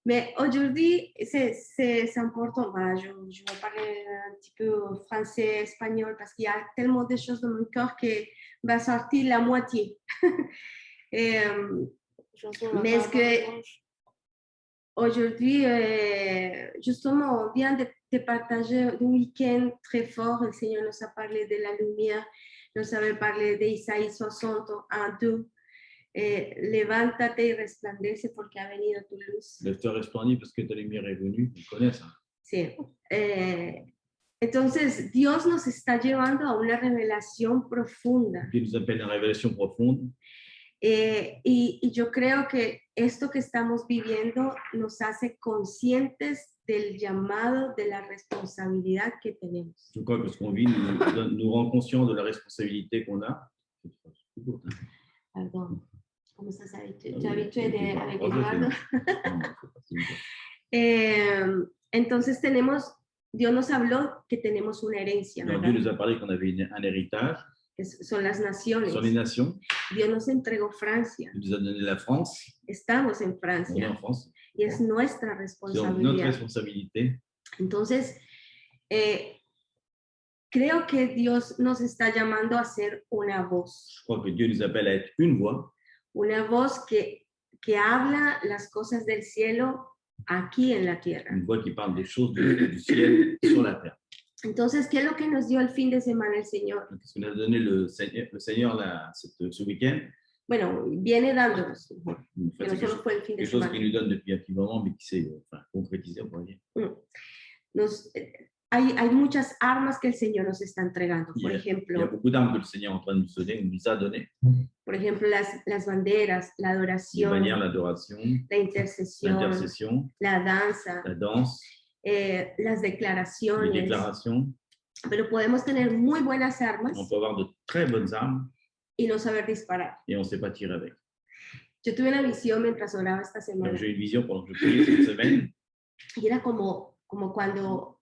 Mais aujourd'hui, c'est important. Voilà, je vais parler un petit peu français, espagnol, parce qu'il y a tellement de choses dans mon cœur que va sortir la moitié. Et, mais est-ce que aujourd'hui, justement, on vient de partager un week-end très fort. Le Seigneur nous a parlé de la lumière, nous avait parlé d'Isaïe 60, 1, 2. Levántate y resplandece porque ha venido tu luz. Lève-toi, resplendis parce que ta lumière est venue. On connaît ça. Sí. Entonces, Dios nos está llevando a una revelación profunda. Dieu nous appelle à une révélation profonde. Y yo creo que esto que estamos viviendo nos hace conscientes del llamado, de la responsabilidad que tenemos. Je crois que ce qu'on vit nous rend conscients de la responsabilité qu'on a. Perdón, ¿cómo estás habitué? ¿Te habitué de averiguarlo? Entonces Dios nos habló que tenemos una herencia. Dieu nous a parlé qu'on avait un héritage. Que son las naciones. Son les nations. Dios nos entregó Francia. Il nous a donné la France. Estamos en Francia. On est en France. Y es nuestra responsabilidad. C'est notre responsabilité. Entonces, creo que Dios nos está llamando a ser una voz. Je crois que Dieu nous appelle à être une voix. Una voz que habla las cosas del cielo aquí en la tierra. Une voix qui parle des choses du ciel sur la terre. Entonces, ¿qué es lo que nos dio el fin de semana el Señor? Qu'est-ce que nous a donné le Seigneur ce week-end? Bueno, viene dándonos. Que no solo fue el fin de quelque chose semana. qu'il nous donne depuis un petit moment, mais qui s'est concrétisé, on pourrait dire. Hay muchas armas que el Señor nos está entregando. Por Il y a ejemplo, beaucoup d'armes que le Seigneur est en train de nous donner, nous a donné. por ejemplo, las banderas, la Les adoración, bannières, l'adoration, la intercesión, l'intercession, la danza, la danse, las les declaraciones. déclarations. Pero podemos tener muy buenas armas On peut avoir de très bonnes armes y no saber disparar. et on ne sait pas tirer avec. Yo tuve una visión mientras oraba esta Donc, semana j'ai eu une vision pendant que je priais cette semaine. y era como cuando,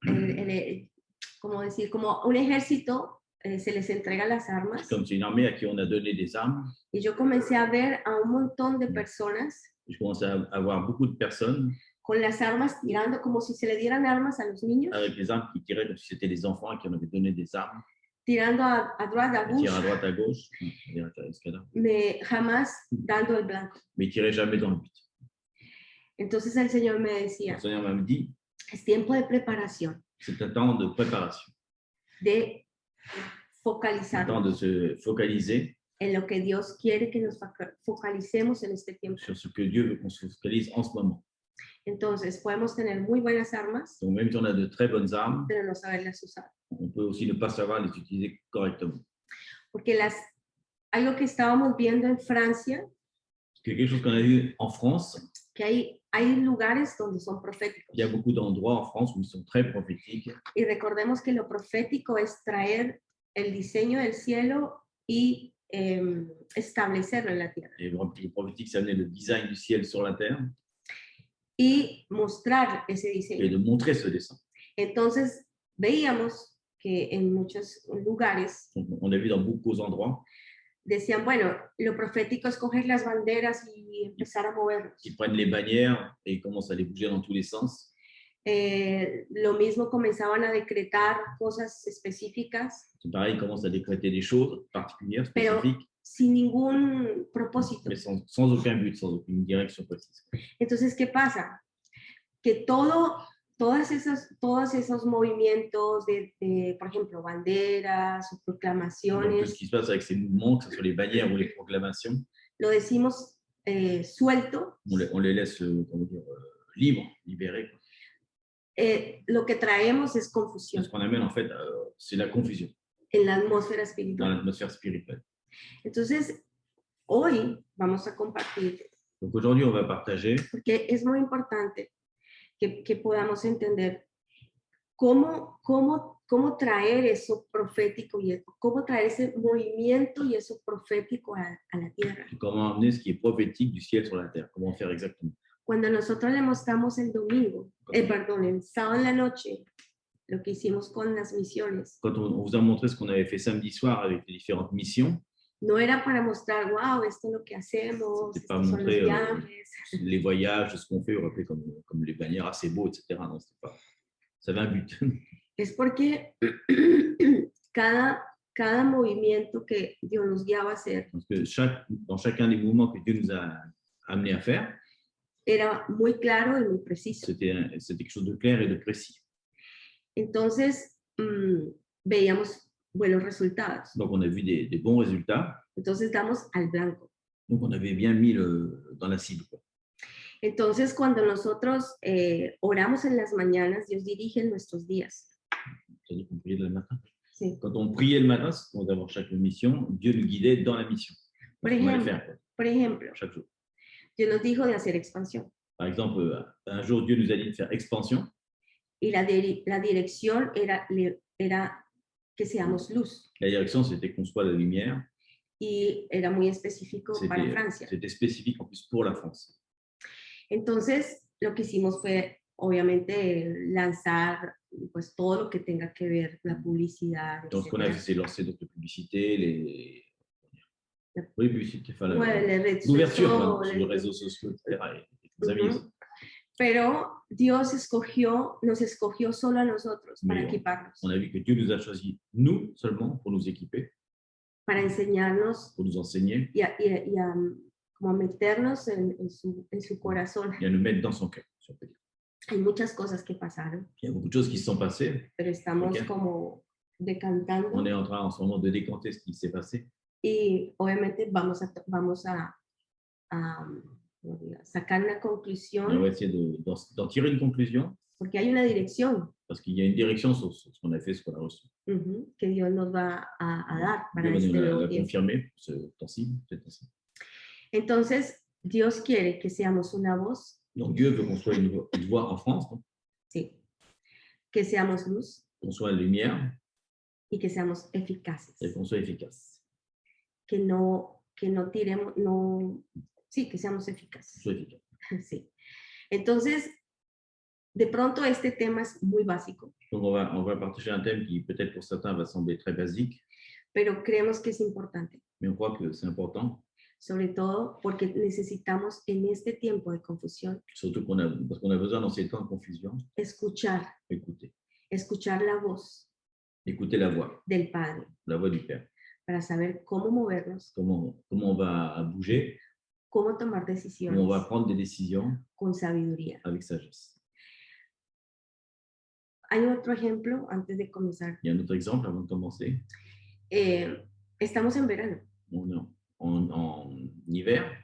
como decir, como un ejército se les entrega las armas Comme c'est une armée à qui on a donné des armes. y yo comencé a ver a un montón de personas Je commençais à avoir beaucoup de personnes con las armas tirando como si se le dieran armas a los niños, avec les armes qui tiraient comme si c'était des enfants à qui on avait donné des armes. tirando a droite, à Ils tiraient à gauche, droite, à gauche, mais jamás dando el blanco. mais ils ne tiraient jamais dans le but. Entonces el Señor me decía, Le Seigneur m'a dit, es tiempo de preparación, c'est un temps de préparation, de un focalizar temps de se focaliser en lo que Dios quiere que nos focalicemos en este tiempo. sur ce que Dieu veut qu'on se focalise en ce moment. Entonces, podemos tener muy buenas armas, Donc, même si on a de très bonnes armes, pero no saberlas usar. on peut aussi ne pas savoir les utiliser correctement. Porque algo que estábamos viendo en Francia, Quelque chose qu'on a vu en France, que hay lugares donde son proféticos. il y a beaucoup d'endroits en France où ils sont très prophétiques. Y recordemos que lo profético es traer el diseño del cielo y establecerlo en la tierra. Et le prophétique, c'est amener le design du ciel sur la terre Y mostrar ese et diseño. de montrer ce dessin. Entonces, veíamos que en muchos lugares Donc, on a vu dans beaucoup d'endroits, decían, bueno, lo profético es coger las banderas y empezar a movernos. ils prennent les bannières et ils commencent à les bouger dans tous les sens. Lo mismo comenzaban a decretar cosas específicas, C'est pareil, ils commencent à décréter des choses particulières, pero spécifiques, sin ningún propósito. mais sans aucun but, sans aucune direction précise. Entonces, ¿qué pasa? Que todos esos movimientos de, por ejemplo, banderas o Donc, tout proclamaciones, ce qui se passe avec ces mouvements, que ce soit les bannières ou les proclamations, lo decimos suelto, on les laisse comment dire, libres, libérés. lo que traemos es confusión Ce qu'on amène, en fait, c'est la confusion en la atmósfera dans espiritual. l'atmosphère spirituelle. Entonces, hoy vamos a compartir, Donc aujourd'hui, on va partager, porque es muy importante que podamos entender cómo traer eso profético y cómo traer ese movimiento y eso profético a la tierra. comment amener ce qui est prophétique du ciel sur la terre. Comment faire exactement. Cuando nosotros le mostramos el domingo, el sábado en la noche, lo que hicimos con las misiones, Quand on vous a montré ce qu'on avait fait samedi soir avec les différentes missions, No era para mostrar, wow, esto es lo que hacemos, C'était pas estos son los montrer viajes. les voyages, ce qu'on fait, on rappelait comme les bannières assez beaux, etc. Non, c'était pas. Ça avait un but. Es porque cada movimiento que Dios nos guiaba a hacer Parce que dans chacun des mouvements que Dieu nous a amenés à faire, era muy claro y muy preciso. c'était quelque chose de clair et de précis. Entonces, veíamos buenos resultados. Donc, on a vu des bons résultats. Entonces, damos al blanco. Donc, on avait bien mis dans la cible, quoi. Entonces, cuando nosotros oramos en las mañanas, Dios dirige nuestros días. C'est-à-dire qu'on priait le matin. Sí. Quand on priait le matin, c'est pour avoir chaque mission, Dieu nous guidait dans la mission. Por On allait ejemplo, faire, quoi, por ejemplo, chaque jour. Dios nos dijo de hacer expansión. Par exemple, un jour, Dieu nous a dit de faire expansion. Y la dirección era que seamos luz. La direction, c'était qu'on soit la lumière. Y era muy específico para Francia. C'était spécifique en plus pour la France. Entonces, lo que hicimos fue, obviamente, lanzar pues, todo lo que tenga que ver la publicidad. Donc, ce qu'on a fait, c'est lancer d'autres publicités, publicités, enfin, l'ouverture sur les réseaux sociaux, etc. Et nos amis. Pero Dios nos escogió solo a nosotros para equiparnos. On a vu que Dieu nous a choisi, nous seulement, pour nous équiper. Para enseñarnos. Pour nous enseigner. Y a como meternos en su corazón. Y a nous mettre dans son cœur. Hay muchas cosas que pasaron. Il y a beaucoup de choses qui se sont passées. Pero estamos como decantando. On est en train en ce moment de décanter ce qui s'est passé. Y obviamente vamos a sacar una conclusión. On va essayer d'en tirer une conclusion. Porque hay una dirección. Parce qu'il y a une direction sur ce qu'on a fait, ce qu'on a reçu. Que Dios nos va a dar para Dieu este va nuevo nous tiempo. confirmer ce temps-ci. Entonces, Dios quiere que seamos una voz. Donc Dieu veut qu'on soit une voix en France. ¿No? Sí. Que seamos luz. Qu'on soit lumière. Y que seamos eficaces. Et qu'on soit efficace. Que no tiremos, sí, que seamos eficaces. Soit efficace. Sí. Entonces, de pronto este tema es muy básico. Donc on va partager un thème qui peut-être pour certains va sembler très basique. Pero creemos que es importante. Mais on croit que c'est important. Sobre todo porque necesitamos en este tiempo de confusión. Surtout parce qu'on a besoin dans ces temps de confusion. Escuchar. Écouter. Escuchar la voz. Écouter la voix. Del Padre. La voix du Père. Para saber cómo movernos. Comment on va bouger. Cómo tomar decisiones. Comment on va prendre des décisions. Con sabiduría. Avec sagesse. Hay otro ejemplo antes de comenzar. Il y a un autre exemple avant de commencer. Estamos en verano. On est en hiver.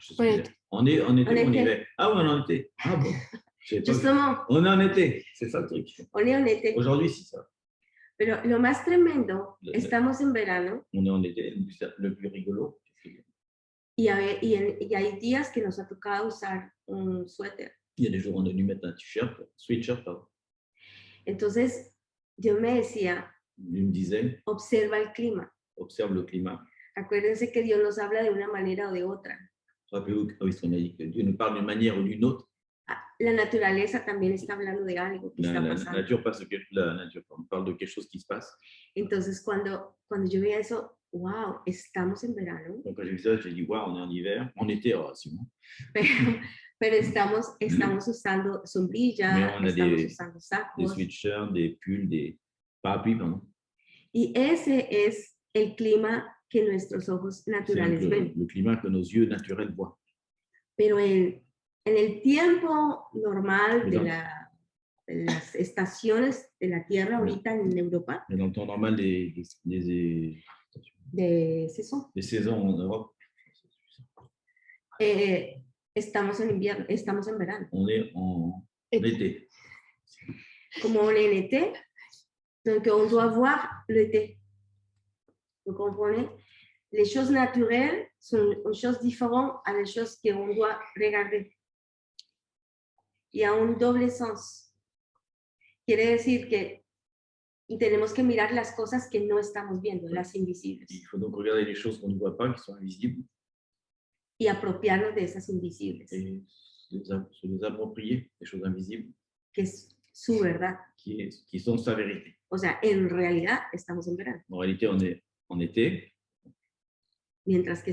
On est en hiver. Ah oui, on est en été. Ah bon. Justement. On est en été. C'est ça le truc. On est en été. Aujourd'hui, c'est ça. Pero lo más tremendo, estamos en verano. On est en été, le plus rigolo. Y hay días que nos ha tocado usar un suéter. Il y a des jours où on a dû mettre un sweatshirt, pardon. Entonces, Dios me decía, il me disait, observa el clima. Observe le climat. Acuérdense que Dios nos habla de una manera o de otra. Rappelez-vous qu'on a dit que Dieu nous parle d'une manière ou d'une autre. La naturaleza también está hablando de algo que está pasando. La nature parle de quelque chose qui se passe. Entonces, cuando yo veía eso, wow, estamos en verano. Donc, quand j'ai vu ça, j'ai dit, wow, on est en hiver. En été, c'est bon. Pero estamos usando sombrilla, estamos usando sacos. Des sweatshirts, des pulls, des parapluies, pardon. Y ese es el clima que nuestros ojos naturales ven. Le climat que nos yeux naturels voient. Pero en el tiempo normal de las estaciones de la Tierra ahorita en Europa. Mais dans le temps normal des saisons en Europe. Estamos en invierno, estamos en verano. On est en été. Como on est en été, donc on doit voir l'été. Vous comprenez? Les choses naturelles sont une chose différente à les choses qu'on doit regarder. Y a un doble sens. Quiere decir que tenemos que mirar las cosas que no estamos viendo, las invisibles. Il faut donc regarder les choses qu'on ne voit pas, qui sont invisibles. Y apropiarnos de esas invisibles. Et se les approprier, les choses invisibles. Que es su verdad. Qui sont sa vérité. O sea, en realidad estamos en verano. En réalité, on est en été. mientras que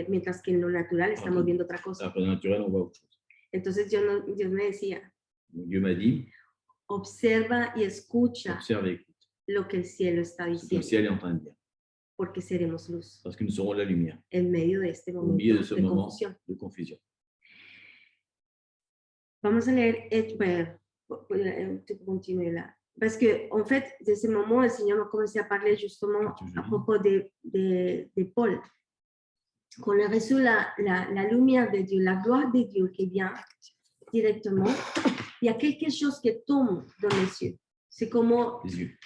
mientras que en lo natural estamos viendo otra cosa. Alors, en naturel, on voit autre chose. Entonces Dios me decía, Dieu m'a dit, observa y escucha observe et écoute lo que el cielo está ce que le diciendo, ciel est en train de dire, porque seremos luz parce que nous serons la lumière en medio de este au milieu de momento ce de moment confusión. de confusion. Vamos a leer, tu peux continuer là. Parce que, en fait, de ce moment, le Seigneur m'a commencé à parler justement à propos de Paul. Quand on a reçu la lumière de Dieu, la gloire de Dieu qui vient directement, il y a quelque chose qui tombe dans les cieux. C'est comme les yeux.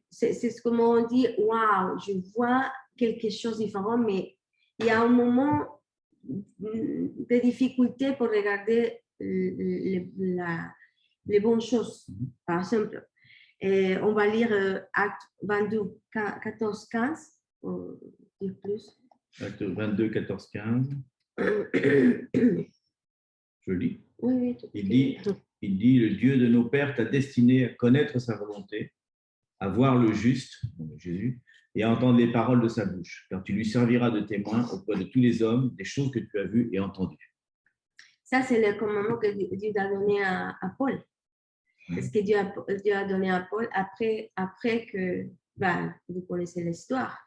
C'est comme on dit, waouh, je vois quelque chose de différent, mais il y a un moment de difficulté pour regarder les bonnes choses. Par exemple, on va lire Acte 22, 14, 15, pour dire plus. Acte 22, 14, 15. Je lis. Oui. Il dit, le Dieu de nos pères t'a destiné à connaître sa volonté, à voir le juste, Jésus, et à entendre les paroles de sa bouche, car tu lui serviras de témoin auprès de tous les hommes des choses que tu as vues et entendues. Ça, c'est le commandement que Dieu a donné à Paul. C'est ce que Dieu a donné à Paul après que, vous connaissez l'histoire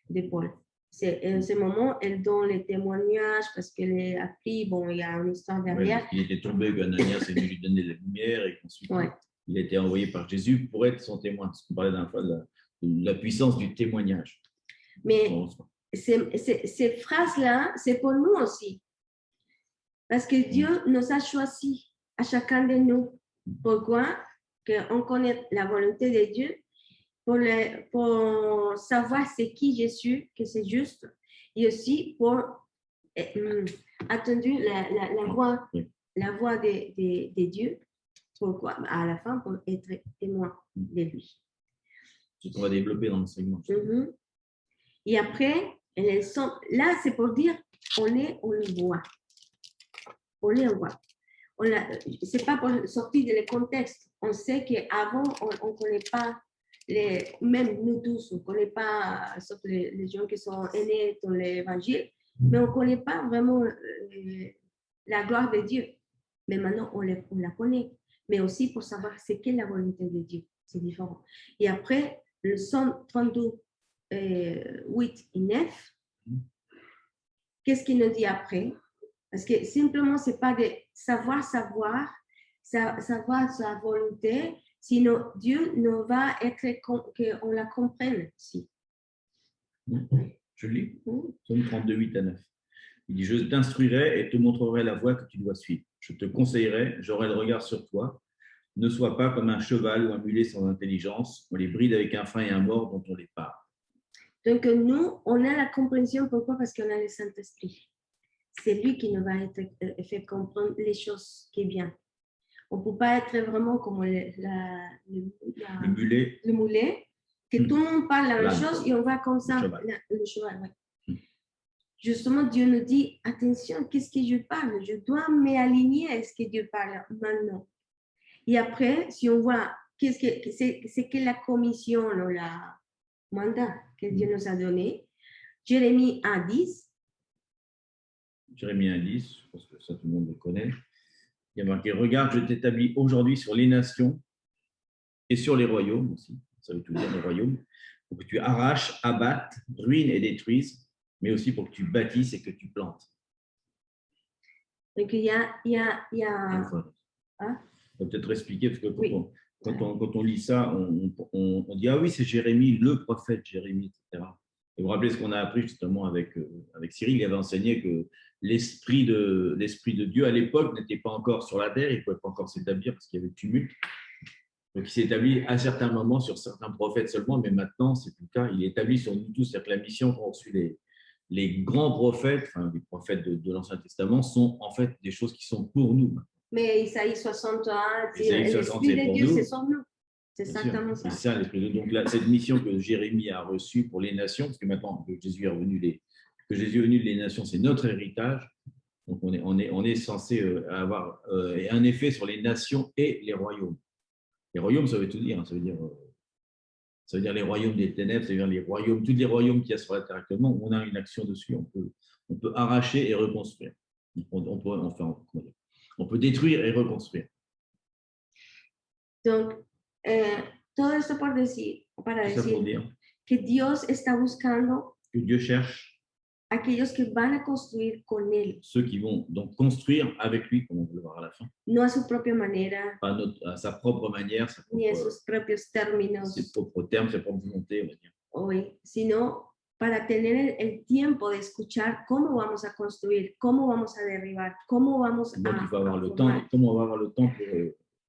de Paul. En ce moment, elle donne les témoignages parce qu'elle est appris, bon, il y a une histoire derrière. Ouais, il était tombé qu'Ananias est venu lui donner la lumière et qu'ensuite il a été envoyé par Jésus pour être son témoin. Parce qu'on parlait d'un fois de la puissance du témoignage. Mais ces phrases-là, c'est pour nous aussi. Parce que Dieu nous a choisis à chacun de nous. Pourquoi? Qu'on connaît la volonté de Dieu. Pour savoir c'est qui Jésus, que c'est juste, et aussi pour attendre la voix de Dieu, pourquoi? À la fin, pour être témoin de lui. On va développer dans l'enseignement. Et après, là, c'est pour dire, on le voit. On le voit. Ce n'est pas pour sortir du contexte. On sait qu'avant, on ne connaît pas. Même nous tous, on ne connaît pas, sauf les gens qui sont nés dans l'évangile, mais on ne connaît pas vraiment la gloire de Dieu. Mais maintenant, on la connaît. Mais aussi pour savoir ce qu'est la volonté de Dieu. C'est différent. Et après, le Psaume 32, 8 et 9, qu'est-ce qu'il nous dit après? Parce que simplement, ce n'est pas de savoir sa volonté, sinon Dieu ne va être qu'on la comprenne. Si. Je lis. Psaume 32, 8 à 9. Il dit, je t'instruirai et te montrerai la voie que tu dois suivre. Je te conseillerai, j'aurai le regard sur toi. Ne sois pas comme un cheval ou un mulet sans intelligence. On les bride avec un frein et un mors dont on les part. Donc nous, on a la compréhension. Pourquoi? Parce qu'on a le Saint-Esprit. C'est lui qui nous va faire comprendre les choses qui sont bien. On ne peut pas être vraiment comme le mulet, que tout le monde parle la même chose et on va comme ça. Le cheval, Justement, Dieu nous dit, attention, qu'est-ce que je parle? Je dois m'aligner à ce que Dieu parle maintenant. Et après, si on voit c'est que la commission, la mandat que Dieu nous a donné, Jérémie 1:10. Jérémie 1:10, je pense que ça tout le monde le connaît. Il y a marqué, regarde, je t'établis aujourd'hui sur les nations et sur les royaumes aussi. Ça veut tout dire, les royaumes. Pour que tu arraches, abattes, ruines et détruises, mais aussi pour que tu bâtisses et que tu plantes. Donc, il y a... Hein? On va peut-être expliquer, parce que quand on lit ça, on dit, ah oui, c'est Jérémie, le prophète Jérémie, etc. Et vous vous rappelez ce qu'on a appris justement avec Cyril, il avait enseigné que l'esprit de Dieu à l'époque n'était pas encore sur la terre, il ne pouvait pas encore s'établir parce qu'il y avait le tumulte. Donc il s'est établi à certains moments sur certains prophètes seulement, mais maintenant, c'est plus le cas, il est établi sur nous tous. C'est-à-dire que la mission qu'ont reçu les grands prophètes, enfin les prophètes de l'Ancien Testament, sont en fait des choses qui sont pour nous. Mais Isaïe 61, l'esprit de Dieu, c'est sur nous. C'est exactement ça. C'est ça l'esprit de Dieu. Donc là, cette mission que Jérémie a reçue pour les nations, parce que maintenant que Jésus est venu les nations, c'est notre héritage. Donc on est censé avoir un effet sur les nations et les royaumes. Les royaumes, ça veut tout dire. Ça veut dire Ça veut dire les royaumes des ténèbres, ça veut dire les royaumes, tous les royaumes qu'il y a sur la terre actuellement, on a une action dessus. On peut arracher et reconstruire. On peut détruire et reconstruire. Donc, todo esto para decir Tout ça pour dire que Dios está buscando que Dieu cherche aquellos que van a construir con Él, ceux qui vont donc construire avec lui, comme on va le voir à la fin, no a su propia manera, à sa propre manière, ni en sus propios términos, ses propres termes, sa propre volonté, on va dire. hoy, sino para tener el tiempo de escuchar cómo vamos a construir, cómo vamos a derribar, cómo vamos Donc, il faut avoir le formar. temps, comment on va avoir le temps pour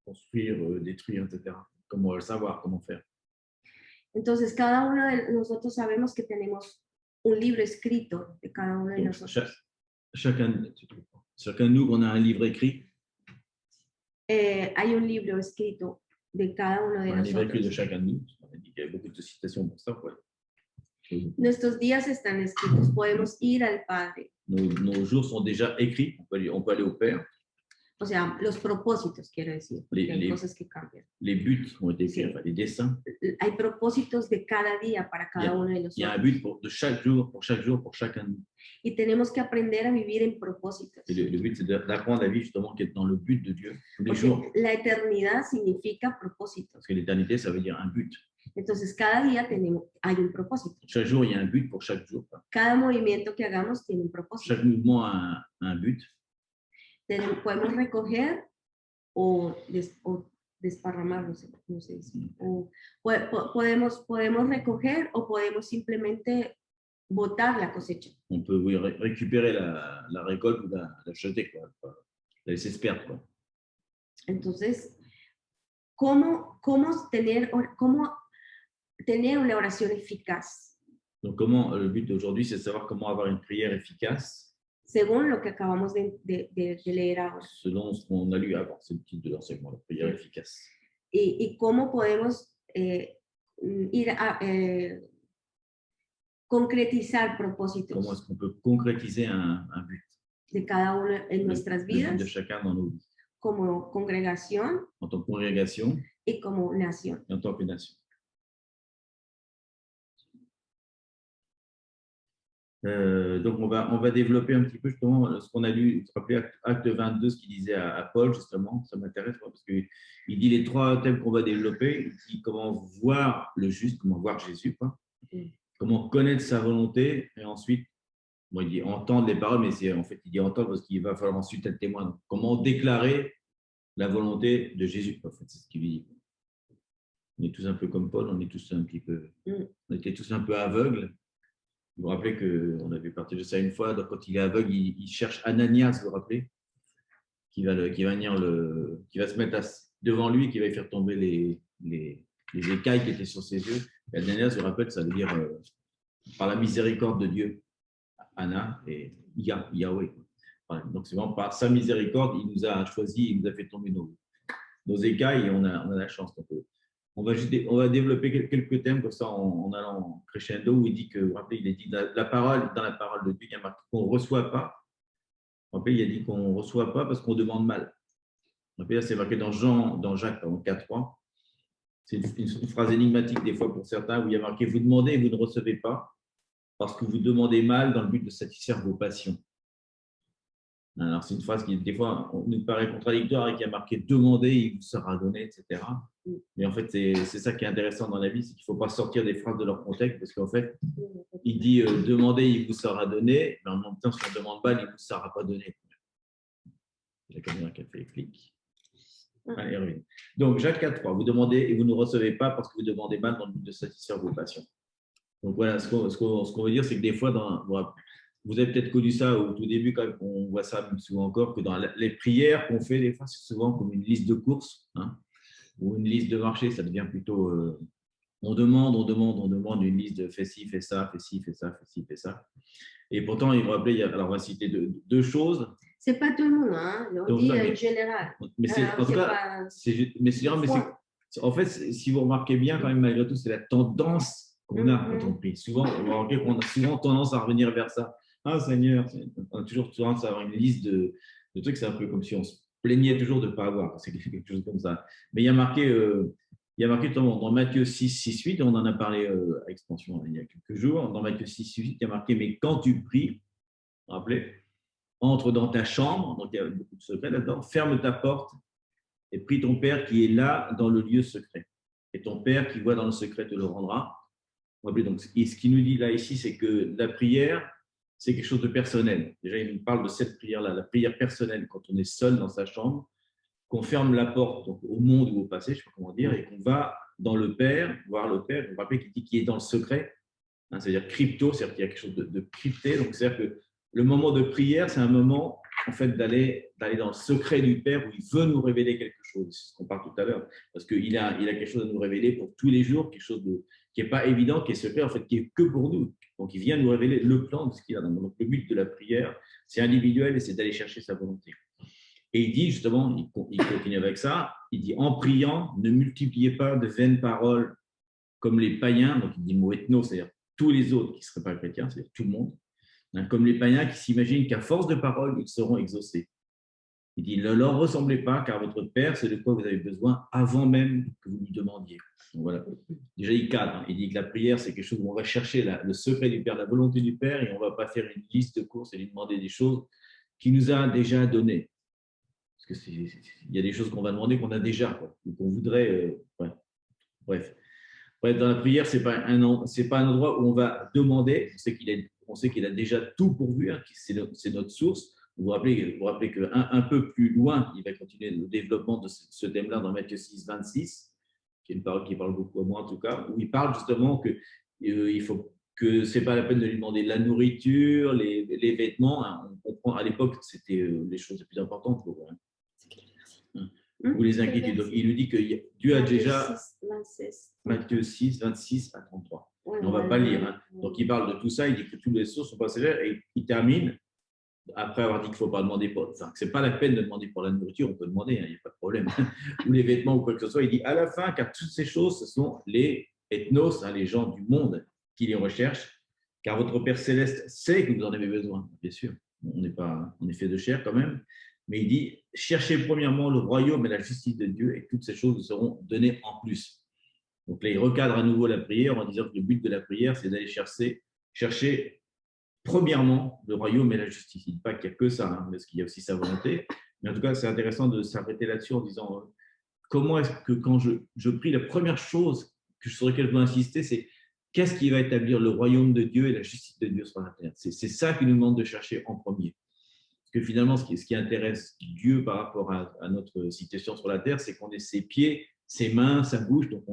construire, détruire, etc. Comment on va savoir comment faire. Entonces, cada uno de nosotros sabemos que tenemos un libro escrito de cada uno de Donc, nosotros. chacun de nous, on a un livre écrit, Hay un libro escrito de cada uno de un livre écrit de nosotros. chacun de nous. On a dit qu'il y a beaucoup de citations pour ça. Ouais. Nuestros días están escritos, podemos ir al Padre. Nos jours sont déjà écrits, on peut aller au Père. O sea, los propósitos, quiero decir, hay cosas que cambian. Les buts ont été écrits, Sí. enfin, les dessins. Hay propósitos de cada día para cada uno de Il y a un nosotros. but de chaque jour, pour chacun de nous. Y tenemos que aprender a vivir en propósitos. Et le but, c'est d'apprendre à vivre justement qui est dans le but de Dieu tous les Porque jours. la eternidad significa propósitos. Parce que l'éternité, ça veut dire un but. Entonces, cada día hay un propósito. Chaque jour, il y a un but pour chaque jour. Cada movimiento que hagamos tiene un propósito. Chaque mouvement a un but. Podemos recoger o desparramar, no sé cómo se dice. O podemos recoger o podemos simplemente botar la cosecha. On peut oui, récupérer la récolte ou la jeter, quoi. La laisser se perdre, quoi. Entonces, ¿cómo tener una oración eficaz? Donc, comment le but d'aujourd'hui, c'est de savoir comment avoir une prière efficace. Según lo que acabamos de leer ahora. Selon ce qu'on a lu avant, c'est le titre de l'enseignement, la prière efficace. Y cómo podemos ir a concretizar propósitos. Comment est-ce qu'on peut concrétiser un but de cada uno en nuestras vidas, de chacun dans nos vies, como congregación en tant que congrégation y como nación. et en tant que nation. Donc, on va développer un petit peu justement ce qu'on a lu, vous vous rappelez, acte 22, ce qu'il disait à Paul, justement, ça m'intéresse parce qu'il dit les trois thèmes qu'on va développer, il dit comment voir le juste, comment voir Jésus, quoi. Comment connaître sa volonté, et ensuite, bon, il dit entendre les paroles, mais en fait, il dit entendre parce qu'il va falloir ensuite être témoin. Donc, comment déclarer la volonté de Jésus, en fait, c'est ce qu'il dit. On est tous un peu comme Paul, on est tous un petit peu, on était tous un peu aveugles. Vous vous rappelez qu'on avait partagé ça une fois, donc quand il est aveugle, il cherche Ananias, vous vous rappelez, qui va se mettre devant lui, qui va lui faire tomber les écailles qui étaient sur ses yeux. Et Ananias, je vous rappelle, ça veut dire par la miséricorde de Dieu, Anna et Yahweh. Voilà. Donc c'est vraiment par sa miséricorde, il nous a choisi, il nous a fait tomber nos écailles et on a la chance. Donc, on va développer quelques thèmes comme ça en allant crescendo où il dit que, vous rappelez, il a dit dans la parole de Dieu, il y a marqué qu'on ne reçoit pas. Vous rappelez, il a dit qu'on ne reçoit pas parce qu'on demande mal. Vous rappelez, c'est marqué dans Jacques 4.3. C'est une phrase énigmatique des fois pour certains où il y a marqué vous demandez et vous ne recevez pas parce que vous demandez mal dans le but de satisfaire vos passions. Alors, c'est une phrase qui, des fois, nous paraît contradictoire et qui a marqué « demander, il vous sera donné », etc. Mais en fait, c'est ça qui est intéressant dans la vie, c'est qu'il ne faut pas sortir des phrases de leur contexte parce qu'en fait, il dit « demandez, il vous sera donné », mais en même temps, si on demande mal, il ne vous sera pas donné. La caméra qui a fait les flics. Allez, donc, Jacques 4.3, vous demandez et vous ne recevez pas parce que vous demandez mal dans le but de satisfaire vos passions. Donc, voilà, ce qu'on veut dire, c'est que des fois, vous avez peut-être connu ça au tout début, quand même, on voit ça même souvent encore, que dans les prières qu'on fait, des fois, c'est souvent comme une liste de courses ou une liste de marché. Ça devient plutôt, on demande une liste de fais ci, fais ça, fais ci, fais ça, fais ci, fais ça. Et pourtant, il faut rappeler, alors on va citer deux choses. C'est pas tout le monde, hein. On dit en général. Mais c'est, en tout cas, en fait, si vous remarquez bien, quand même, malgré tout, c'est la tendance qu'on a quand on prie. Souvent, on va remarquer qu'on a souvent tendance à revenir vers ça. Ah Seigneur, on a toujours tendance à avoir une liste de trucs, c'est un peu comme si on se plaignait toujours de ne pas avoir, c'est quelque chose comme ça. Mais il y a marqué, il y a marqué dans Matthieu 6, 6, 8, on en a parlé à Expansion il y a quelques jours, dans Matthieu 6, 8, il y a marqué, mais quand tu pries, vous vous rappelez, entre dans ta chambre, donc il y a beaucoup de secrets là-dedans, ferme ta porte et prie ton Père qui est là dans le lieu secret. Et ton Père qui voit dans le secret te le rendra. Donc, et ce qu'il nous dit là ici, c'est que la prière, c'est quelque chose de personnel. Déjà, il nous parle de cette prière-là, la prière personnelle, quand on est seul dans sa chambre, qu'on ferme la porte donc, au monde ou au passé, je ne sais pas comment dire, et qu'on va dans le Père, voir le Père. Vous vous rappelez qu'il dit qu'il est dans le secret, hein, c'est-à-dire crypto, c'est-à-dire qu'il y a quelque chose de crypté. Donc, c'est-à-dire que le moment de prière, c'est un moment en fait d'aller dans le secret du Père où il veut nous révéler quelque chose. C'est ce qu'on parle tout à l'heure, parce qu'il a quelque chose à nous révéler pour tous les jours, quelque chose qui n'est pas évident, qui est secret, en fait, qui est que pour nous. Donc, il vient nous révéler le plan de ce qu'il a dans le monde. Donc, le but de la prière, c'est individuel et c'est d'aller chercher sa volonté. Et il dit justement, il continue avec ça, il dit en priant, ne multipliez pas de vaines paroles comme les païens, donc il dit mot ethno, c'est-à-dire tous les autres qui ne seraient pas chrétiens, c'est-à-dire tout le monde, hein, comme les païens qui s'imaginent qu'à force de paroles, ils seront exaucés. Il dit ne leur ressemblez pas, car votre Père, c'est de quoi vous avez besoin avant même que vous lui demandiez. Donc voilà. Déjà, il cadre, hein. Il dit que la prière, c'est quelque chose où on va chercher le secret du Père, la volonté du Père, et on ne va pas faire une liste de courses et lui demander des choses qu'il nous a déjà données. Parce qu'il y a des choses qu'on va demander qu'on a déjà, quoi, ou qu'on voudrait. Ouais. Bref. Dans la prière, ce n'est pas un endroit où on va demander. On sait qu'il a déjà tout pourvu, hein, c'est notre source. Vous vous rappelez qu'un peu plus loin, il va continuer le développement de ce thème-là dans Matthieu 6, 26, qui est une parole qui parle beaucoup à moi en tout cas, où il parle justement que il faut que ce n'est pas la peine de lui demander la nourriture, les vêtements. Hein. On comprend, à l'époque, c'était les choses les plus importantes pour eux. Hein. Ou les inquiétudes. Donc, il nous dit que Dieu a déjà. Matthieu 6, 26 à 33. On ne va pas lire. Hein. Donc, il parle de tout ça. Il dit que toutes les sources sont passagères et il termine, après avoir dit qu'il ne faut pas demander pour. Enfin, ce n'est pas la peine de demander pour la nourriture, on peut demander, hein, il n'y a pas de problème. Ou les vêtements ou quoi que ce soit. Il dit à la fin, car toutes ces choses, ce sont les ethnos, hein, les gens du monde qui les recherchent, car votre Père Céleste sait que vous en avez besoin, bien sûr. On est fait de chair quand même. Mais il dit, cherchez premièrement le royaume et la justice de Dieu et toutes ces choses vous seront données en plus. Donc là, il recadre à nouveau la prière en disant que le but de la prière, c'est d'aller chercher premièrement le royaume et la justice. Il ne dit pas qu'il n'y a que ça, hein, parce qu'il y a aussi sa volonté. Mais en tout cas, c'est intéressant de s'arrêter là-dessus en disant comment est-ce que quand je prie, la première chose sur laquelle je dois insister, c'est qu'est-ce qui va établir le royaume de Dieu et la justice de Dieu sur la terre. C'est ça qu'il nous demande de chercher en premier. Parce que finalement, ce qui intéresse Dieu par rapport à notre situation sur la terre, c'est qu'on ait ses pieds, ses mains, sa bouche. Donc,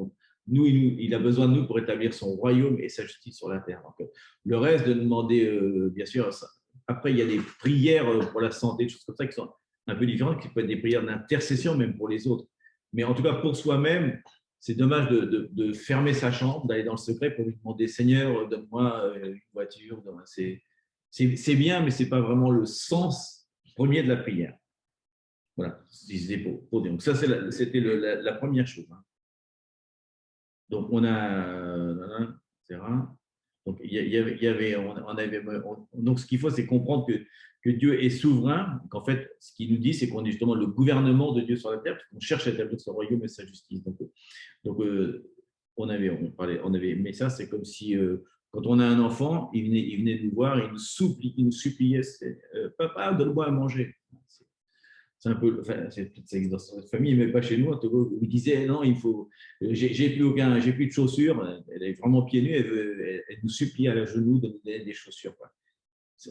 il a besoin de nous pour établir son royaume et sa justice sur la terre. Donc, le reste, de demander, bien sûr, ça. Après, il y a des prières pour la santé, des choses comme ça qui sont un peu différentes, qui peuvent être des prières d'intercession même pour les autres. Mais en tout cas, pour soi-même, c'est dommage de fermer sa chambre, d'aller dans le secret pour lui demander « Seigneur, donne-moi une voiture. » C'est bien, mais ce n'est pas vraiment le sens premier de la prière. Voilà, donc ça, c'était la première chose. Hein. Donc, on a, etc. Donc, donc, ce qu'il faut, c'est comprendre que Dieu est souverain. Qu'en fait, ce qu'il nous dit, c'est qu'on est justement le gouvernement de Dieu sur la terre, qu'on cherche à établir son royaume et sa justice. Donc mais ça, c'est comme si quand on a un enfant, il venait nous voir, il nous suppliait, papa, donne-moi à manger. C'est un peu, enfin, c'est dans cette famille, mais pas chez nous. Il disait non, j'ai plus de chaussures. Elle est vraiment pieds nus. Elle nous supplie à la genou de nous donner des chaussures. Quoi.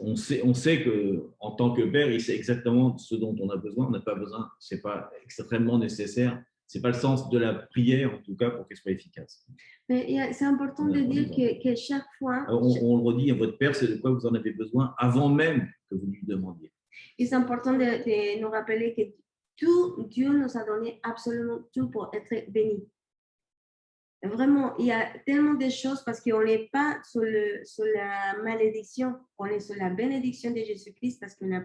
On sait que en tant que père, il sait exactement ce dont on a besoin. On n'a pas besoin. C'est pas extrêmement nécessaire. C'est pas le sens de la prière, en tout cas, pour qu'elle soit efficace. Mais c'est important de dire que chaque fois. On le redit, votre Père, c'est de quoi vous en avez besoin avant même que vous lui demandiez. Et c'est important de nous rappeler que tout, Dieu nous a donné absolument tout pour être béni. Vraiment, il y a tellement de choses parce qu'on n'est pas sur la malédiction, on est sur la bénédiction de Jésus-Christ parce qu'on a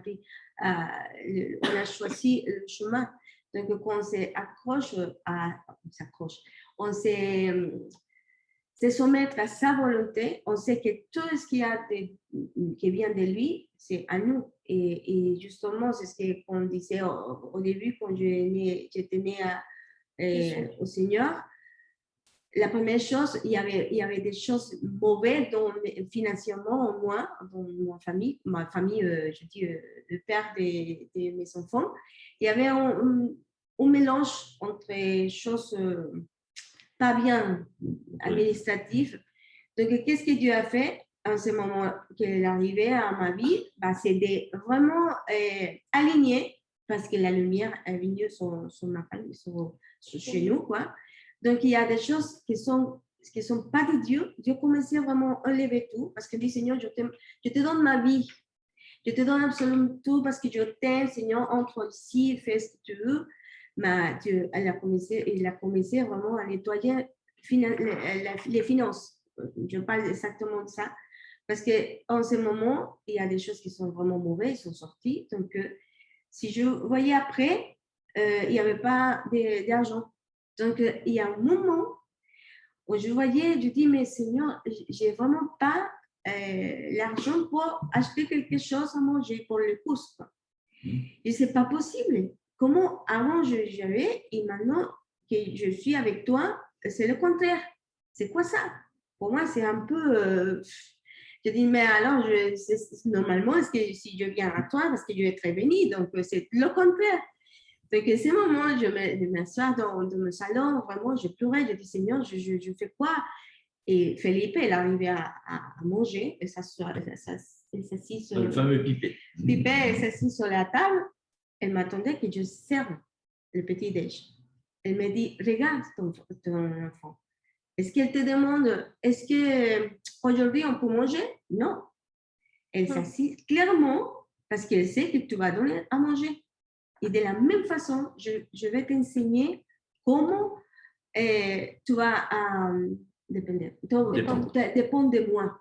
on a choisi le chemin. Donc, quand on s'accroche, on se soumettre à sa volonté, on sait que tout ce qui vient de lui, c'est à nous. Et justement, c'est ce qu'on disait au début quand j'étais née au Seigneur. la première chose, il y avait des choses mauvaises financièrement, moi, dans ma famille, je dis le père de mes enfants. Il y avait un mélange entre choses pas bien administratives. Donc, qu'est-ce que Dieu a fait en ce moment qu'il est arrivé à ma vie? Bah, c'est de vraiment aligner, parce que la lumière est venue sur ma famille, chez nous, quoi. Donc, il y a des choses qui sont pas de Dieu. Dieu commençait vraiment à enlever tout, parce que dit, Seigneur, je te donne ma vie. Je te donne absolument tout parce que je t'aime, Seigneur, entre ici, fais ce que tu veux. Mais Dieu, il a commencé vraiment à nettoyer les finances. Je parle exactement de ça. Parce qu'en ce moment, il y a des choses qui sont vraiment mauvaises, sont sorties. Donc, si je voyais après, il n'y avait pas d'argent. Donc, il y a un moment où je voyais, je dis, mais Seigneur, j'ai vraiment pas l'argent pour acheter quelque chose à manger pour le course. Et c'est pas possible. Comment avant j'avais et maintenant que je suis avec toi, c'est le contraire. C'est quoi ça? Pour moi, c'est un peu. Je dis, mais alors, normalement, est-ce que si je viens à toi, parce que je vais être béni, donc c'est le contraire. Donc, à ce moment, je m'assois dans mon salon, vraiment, je pleurais, je dis, Seigneur, je fais quoi? Et Felipe, elle arrivait à manger, et elle s'assit sur le fameux pipet. Pipet, elle s'assit sur la table, elle m'attendait que je serve le petit déj. Elle me dit, regarde ton enfant. Est-ce qu'elle te demande, est-ce qu'aujourd'hui on peut manger? Non. Elle s'assit clairement parce qu'elle sait que tu vas donner à manger. Et de la même façon, je vais t'enseigner comment tu vas dépendre de moi.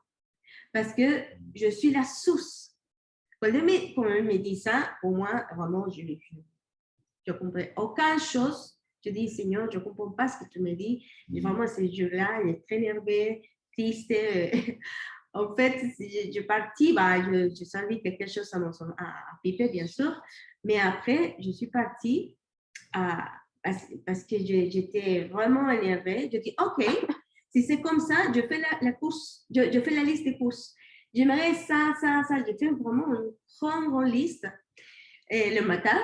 Parce que je suis la source. Quand elle me dit ça, pour moi, vraiment, je ne comprends aucune chose. Je dis, Seigneur, je ne comprends pas ce que tu me dis. Et vraiment, ce jour-là, il est très nerveux, triste. En fait, si je partis, bah, je servis quelque chose à Pépé, bien sûr. Mais après, je suis partie parce que j'étais vraiment énervée. Je dis, OK, si c'est comme ça, je fais la course, je fais la liste des courses. J'aimerais ça, ça, ça. Je fais vraiment une grande liste le matin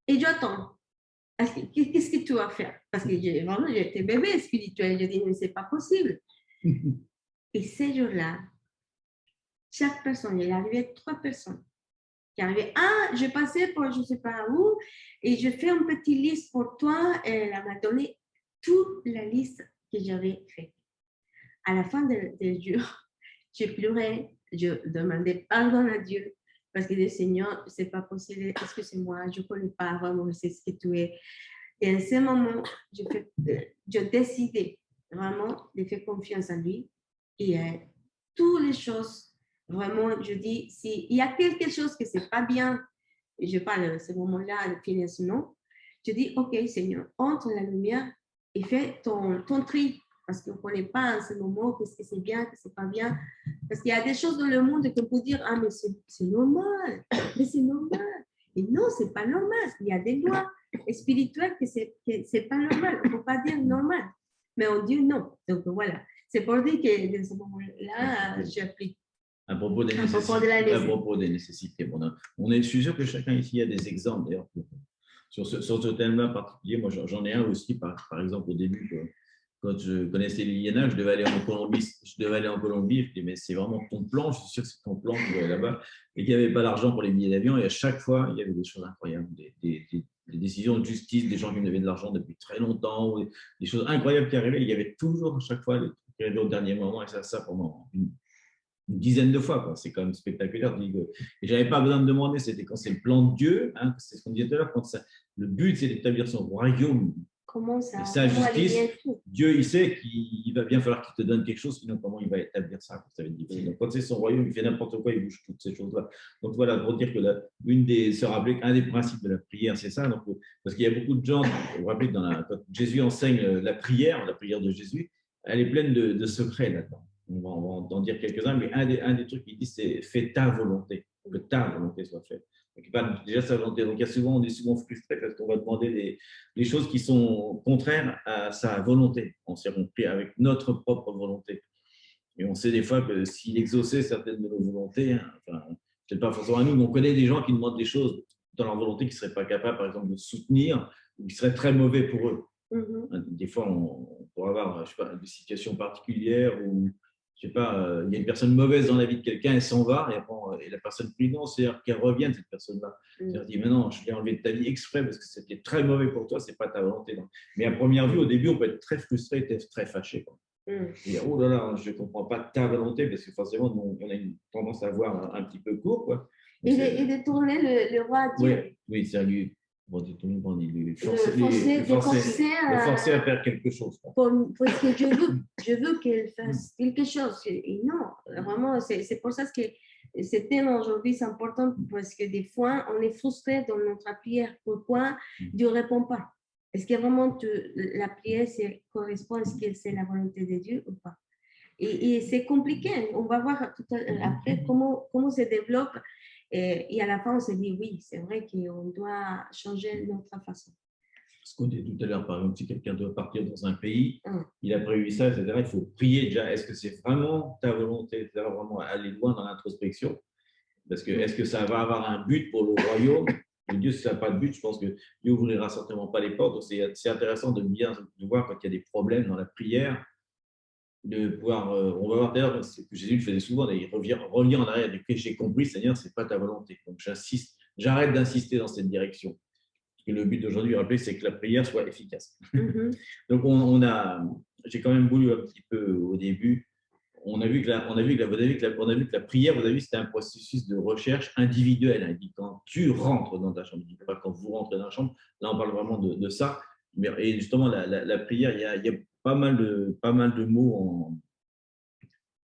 et j'attends. Qu'est-ce que tu vas faire? Parce que vraiment, j'étais bébé spirituel. Je dis, mais c'est pas possible. Et ces jours-là, chaque personne, il est arrivé 3 personnes qui arrivaient. Ah, je passais pour je ne sais pas où et je fais une petite liste pour toi. Et elle m'a donné toute la liste que j'avais faite. À la fin du jour, je pleurais, je demandais pardon à Dieu parce que le Seigneur, c'est pas possible, excusez-moi, je ne connais pas vraiment c'est ce que tu es. Et en ce moment, je décidais vraiment de faire confiance en lui et toutes les choses. Vraiment, je dis, s'il y a quelque chose que c'est pas bien, je parle de ce moment-là, de financement, je dis, OK, Seigneur, entre la lumière et fais ton tri. Parce qu'on ne connaît pas en ce moment qu'est-ce que c'est bien, que c'est pas bien. Parce qu'il y a des choses dans le monde qu'on peut dire, ah, mais c'est normal, mais c'est normal. Et non, c'est pas normal. Il y a des lois spirituelles que c'est pas normal. On ne peut pas dire normal. Mais on dit non. Donc voilà. C'est pour dire que dans ce moment-là, j'ai appris. À propos des nécessités. Je suis sûr que chacun ici a des exemples, d'ailleurs, sur ce thème-là particulier. Moi, j'en ai un aussi, par exemple, au début, quand je connaissais Liliana, je devais aller en Colombie. Je dis, mais c'est vraiment ton plan, je suis sûr que c'est ton plan pour aller là-bas. Et qu'il n'y avait pas d'argent pour les billets d'avion. Et à chaque fois, il y avait des choses incroyables, des décisions de justice, des gens qui me devaient de l'argent depuis très longtemps, des choses incroyables qui arrivaient. Il y avait toujours, à chaque fois, des trucs qui arrivaient au dernier moment. Et ça pendant une dizaine de fois, quoi. C'est quand même spectaculaire. Et j'avais pas besoin de demander, c'était quand c'est le plan de Dieu, hein, c'est ce qu'on disait tout à l'heure, le but c'est d'établir son royaume comment ça, et sa justice. Dieu, il sait qu'il va bien falloir qu'il te donne quelque chose, sinon comment il va établir ça, ça va être difficile. Donc quand c'est son royaume, il fait n'importe quoi, il bouge toutes ces choses-là. Donc voilà, pour dire que se rappeler qu'un des principes de la prière, c'est ça. Donc, parce qu'il y a beaucoup de gens, vous vous rappelez que quand Jésus enseigne la prière de Jésus, elle est pleine de secrets là-dedans. On va en dire quelques-uns, mais un des trucs qu'il dit, c'est fais ta volonté, que ta volonté soit faite. Déjà, sa volonté. Donc, on est souvent frustré parce qu'on va demander des choses qui sont contraires à sa volonté. On s'est rempli avec notre propre volonté. Et on sait des fois que s'il exauçait certaines de nos volontés, hein, enfin, peut-être pas forcément à nous, mais on connaît des gens qui demandent des choses dans leur volonté qui ne seraient pas capables, par exemple, de soutenir ou qui seraient très mauvais pour eux. Des fois, on pourrait avoir, je sais pas, des situations particulières où, je sais pas, il y a une personne mauvaise dans la vie de quelqu'un, elle s'en va, et la personne prie non, c'est-à-dire qu'elle revienne, cette personne-là. Elle dit, mais non, je l'ai enlevé de ta vie exprès parce que c'était très mauvais pour toi, c'est pas ta volonté. Non. Mais à première vue, au début, on peut être très frustré, très fâché. Quoi. Et, oh là là, je ne comprends pas ta volonté, parce que forcément, on a une tendance à voir un petit peu court. Quoi. Et de tourner le roi à Dieu. Oui, c'est lui. Bon, le forcer à faire quelque chose. Parce que je veux qu'elle fasse quelque chose. Et non, vraiment, c'est pour ça que ce thème aujourd'hui, c'est important, parce que des fois, on est frustré dans notre prière. Pourquoi Dieu ne répond pas? Est-ce que vraiment la prière correspond à ce que c'est la volonté de Dieu ou pas? Et c'est compliqué. On va voir tout après comment se développe. Et à la fin, on se dit, oui, c'est vrai qu'on doit changer notre façon. Ce qu'on dit tout à l'heure, par exemple, si quelqu'un doit partir dans un pays, il a prévu ça, etc., il faut prier déjà. Est-ce que c'est vraiment ta volonté de vraiment aller loin dans l'introspection? Parce que est-ce que ça va avoir un but pour le royaume? Et Dieu, si ça n'a pas de but, je pense que Dieu n'ouvrira certainement pas les portes. Donc, c'est intéressant de voir quand il y a des problèmes dans la prière, de pouvoir, on va voir d'ailleurs, c'est que Jésus le faisait souvent, il revient en arrière, il dit, j'ai compris, Seigneur, ce n'est pas ta volonté. Donc j'arrête d'insister dans cette direction. Parce que le but d'aujourd'hui, rappelez, c'est que la prière soit efficace. Donc j'ai quand même voulu un petit peu au début, on a vu que la prière, vous avez vu, c'était un processus de recherche individuelle. Il dit quand tu rentres dans ta chambre, il dit pas quand vous rentrez dans la chambre, là on parle vraiment de ça. Et justement, la prière, il y a pas mal de mots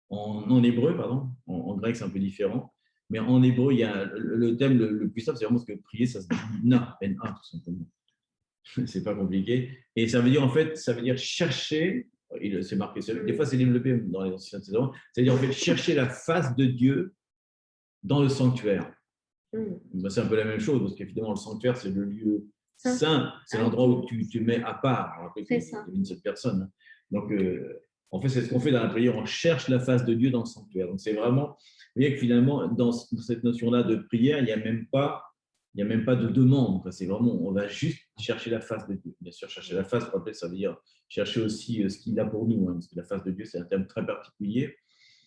en hébreu, pardon. En grec, c'est un peu différent. Mais en hébreu, il y a le thème le plus simple, c'est vraiment ce que prier, ça se dit na, N-A, tout simplement. C'est pas compliqué. Et ça veut dire, en fait, ça veut dire chercher, c'est marqué, des fois c'est développé dans les anciens testaments, c'est-à-dire, en fait, chercher la face de Dieu dans le sanctuaire. C'est un peu la même chose, parce qu'évidemment, le sanctuaire, c'est le lieu saint, c'est l'endroit où tu te mets à part, alors que c'est une seule personne. Donc, en fait, c'est ce qu'on fait dans la prière, on cherche la face de Dieu dans le sanctuaire. Donc, c'est vraiment, vous voyez que finalement, dans cette notion-là de prière, il n'y a même pas de demande. C'est vraiment, on va juste chercher la face de Dieu. Bien sûr, chercher la face, ça veut dire chercher aussi ce qu'il a pour nous, parce que la face de Dieu, c'est un terme très particulier.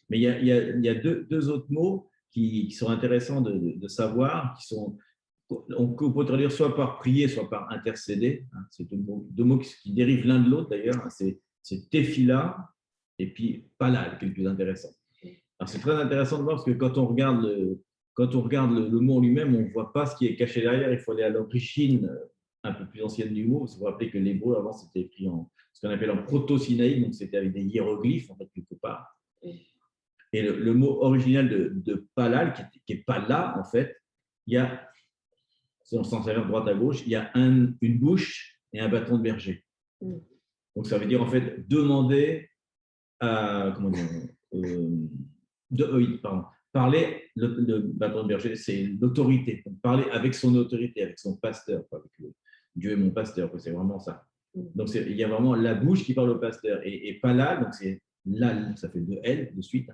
Mais il y a deux autres mots qui sont intéressants de savoir, on peut traduire soit par prier, soit par intercéder. C'est deux mots qui dérivent l'un de l'autre d'ailleurs. C'est tefila et puis palal, qui est le plus intéressant. Alors c'est très intéressant de voir parce que quand on regarde le mot lui-même, on ne voit pas ce qui est caché derrière. Il faut aller à l'origine un peu plus ancienne du mot. Il faut vous rappeler que l'hébreu avant c'était écrit en ce qu'on appelle en proto-sinaïque, donc c'était avec des hiéroglyphes en fait quelque part. Et le mot original de palal, qui n'est pas là, en fait, il y a, si on s'en sert de droite à gauche, il y a une bouche et un bâton de berger. Donc, ça veut dire, en fait, demander à, parler, le bâton de berger, c'est l'autorité. Donc, parler avec son autorité, avec son pasteur. Dieu est mon pasteur, c'est vraiment ça. Donc, il y a vraiment la bouche qui parle au pasteur. Et palal, donc c'est là, ça fait deux L de suite.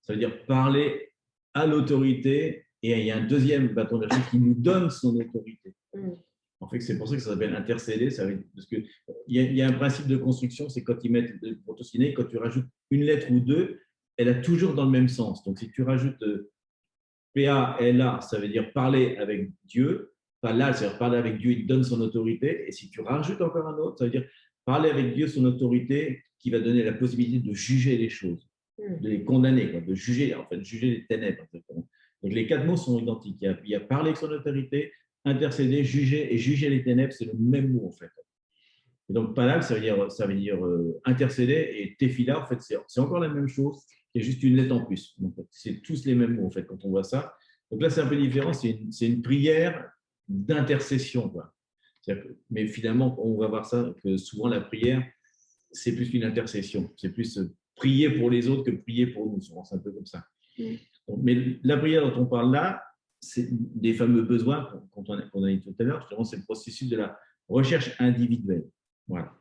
Ça veut dire parler à l'autorité, et il y a un deuxième bâton de berger qui nous donne son autorité. En fait, c'est pour ça que ça s'appelle intercéder, parce qu'il y a un principe de construction, c'est quand ils mettent le proto-ciné, quand tu rajoutes une lettre ou deux, elle a toujours dans le même sens. Donc, si tu rajoutes P-A-L-A, ça veut dire parler avec Dieu. Palal, c'est-à-dire parler avec Dieu, il te donne son autorité. Et si tu rajoutes encore un autre, ça veut dire parler avec Dieu, son autorité, qui va donner la possibilité de juger les choses, de les condamner, de juger les ténèbres. Donc, les quatre mots sont identiques. Il y a parler avec son autorité, intercéder, juger, et juger les ténèbres, c'est le même mot, en fait. Et donc, palal, ça veut dire intercéder, et tefila, en fait, c'est encore la même chose, il y a juste une lettre en plus. Donc, c'est tous les mêmes mots, en fait, quand on voit ça. Donc là, c'est un peu différent, c'est une prière d'intercession, quoi. Mais finalement, on va voir ça, que souvent, la prière, c'est plus qu'une intercession. C'est plus prier pour les autres que prier pour nous. C'est un peu comme ça. Donc, mais la prière dont on parle là, des fameux besoins qu'on a dit tout à l'heure, justement, c'est le processus de la recherche individuelle. Voilà.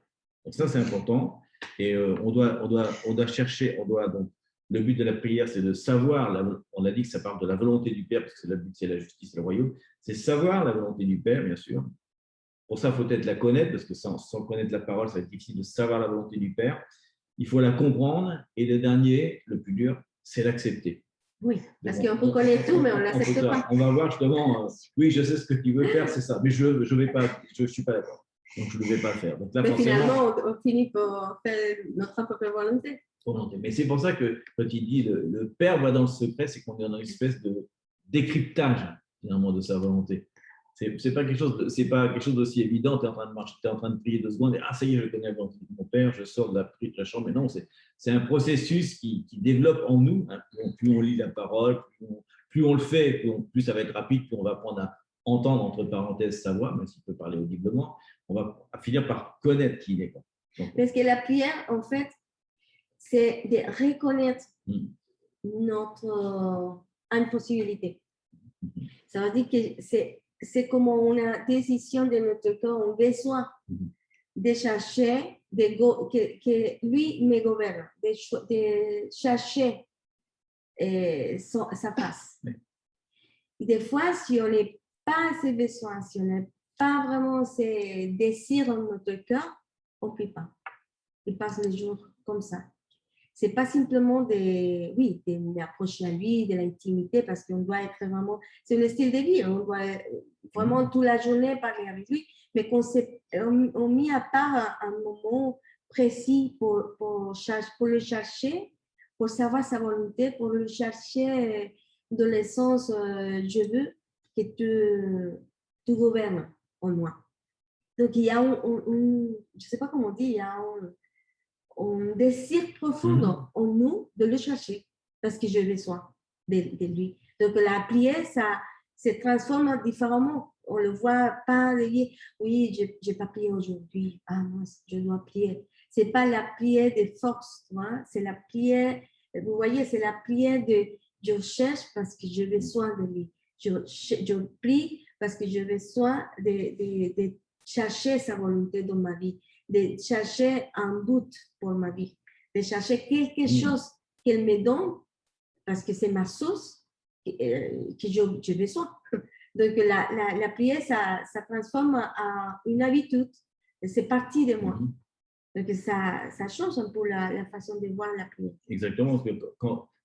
Donc ça, c'est important. Et on doit chercher, donc, le but de la prière, c'est de savoir, on a dit que ça parle de la volonté du Père, parce que le but, c'est la justice et le royaume, c'est savoir la volonté du Père, bien sûr. Pour ça, il faut peut-être la connaître, parce que sans connaître la parole, ça va être difficile de savoir la volonté du Père. Il faut la comprendre, et le dernier, le plus dur, c'est l'accepter. Oui, parce qu'on peut connaître tout, mais on ne l'accepte pas. On va voir justement, oui, je sais ce que tu veux faire, c'est ça, mais je ne suis pas d'accord. Donc, je ne vais pas le faire. Donc, là, mais finalement, on finit par faire notre propre volonté. Mais c'est pour ça que quand il dit le Père voit dans le secret, c'est qu'on est dans une espèce de décryptage finalement de sa volonté. C'est pas quelque chose d'aussi évident. Tu es en train de marcher, tu es en train de prier 2 secondes et ça y est, je connais la volonté de mon Père, je sors de la chambre. Mais non, c'est un processus qui développe en nous. Hein, plus on lit la parole, plus on le fait, plus ça va être rapide, plus on va apprendre à entendre entre parenthèses sa voix, même s'il peut parler audiblement. On va finir par connaître qui il est. Parce que la prière, en fait, c'est de reconnaître notre impossibilité. Ça veut dire que c'est comme une décision de notre corps, un besoin de chercher, que lui me gouverne, de chercher sa face. Et des fois, si on n'est pas ces besoins, si on n'a pas vraiment ces désirs dans notre cœur, on ne prie pas. Il passe le jour comme ça. Ce n'est pas simplement d'approcher à lui, de l'intimité, parce qu'on doit être vraiment, c'est un style de vie, on doit vraiment toute la journée parler avec lui, mais on met à part un moment précis pour le chercher, pour savoir sa volonté, pour le chercher dans le sens je veux que tu gouvernes en moi. Donc il y a je ne sais pas comment dire, il y a un désir profond en nous de le chercher parce que j'ai besoin de lui. Donc la prière, ça se transforme différemment. On ne le voit pas, oui, je n'ai pas prié aujourd'hui, moi, je dois prier. Ce n'est pas la prière de force, c'est la prière, vous voyez, c'est la prière de je cherche parce que j'ai besoin de lui. Je prie parce que j'ai besoin de chercher sa volonté dans ma vie, de chercher un but pour ma vie, de chercher quelque chose qu'elle me donne parce que c'est ma source que j'ai besoin. Donc, la prière, ça transforme en une habitude. C'est partie de moi. Donc, ça change un peu la façon de voir la prière. Exactement. Parce que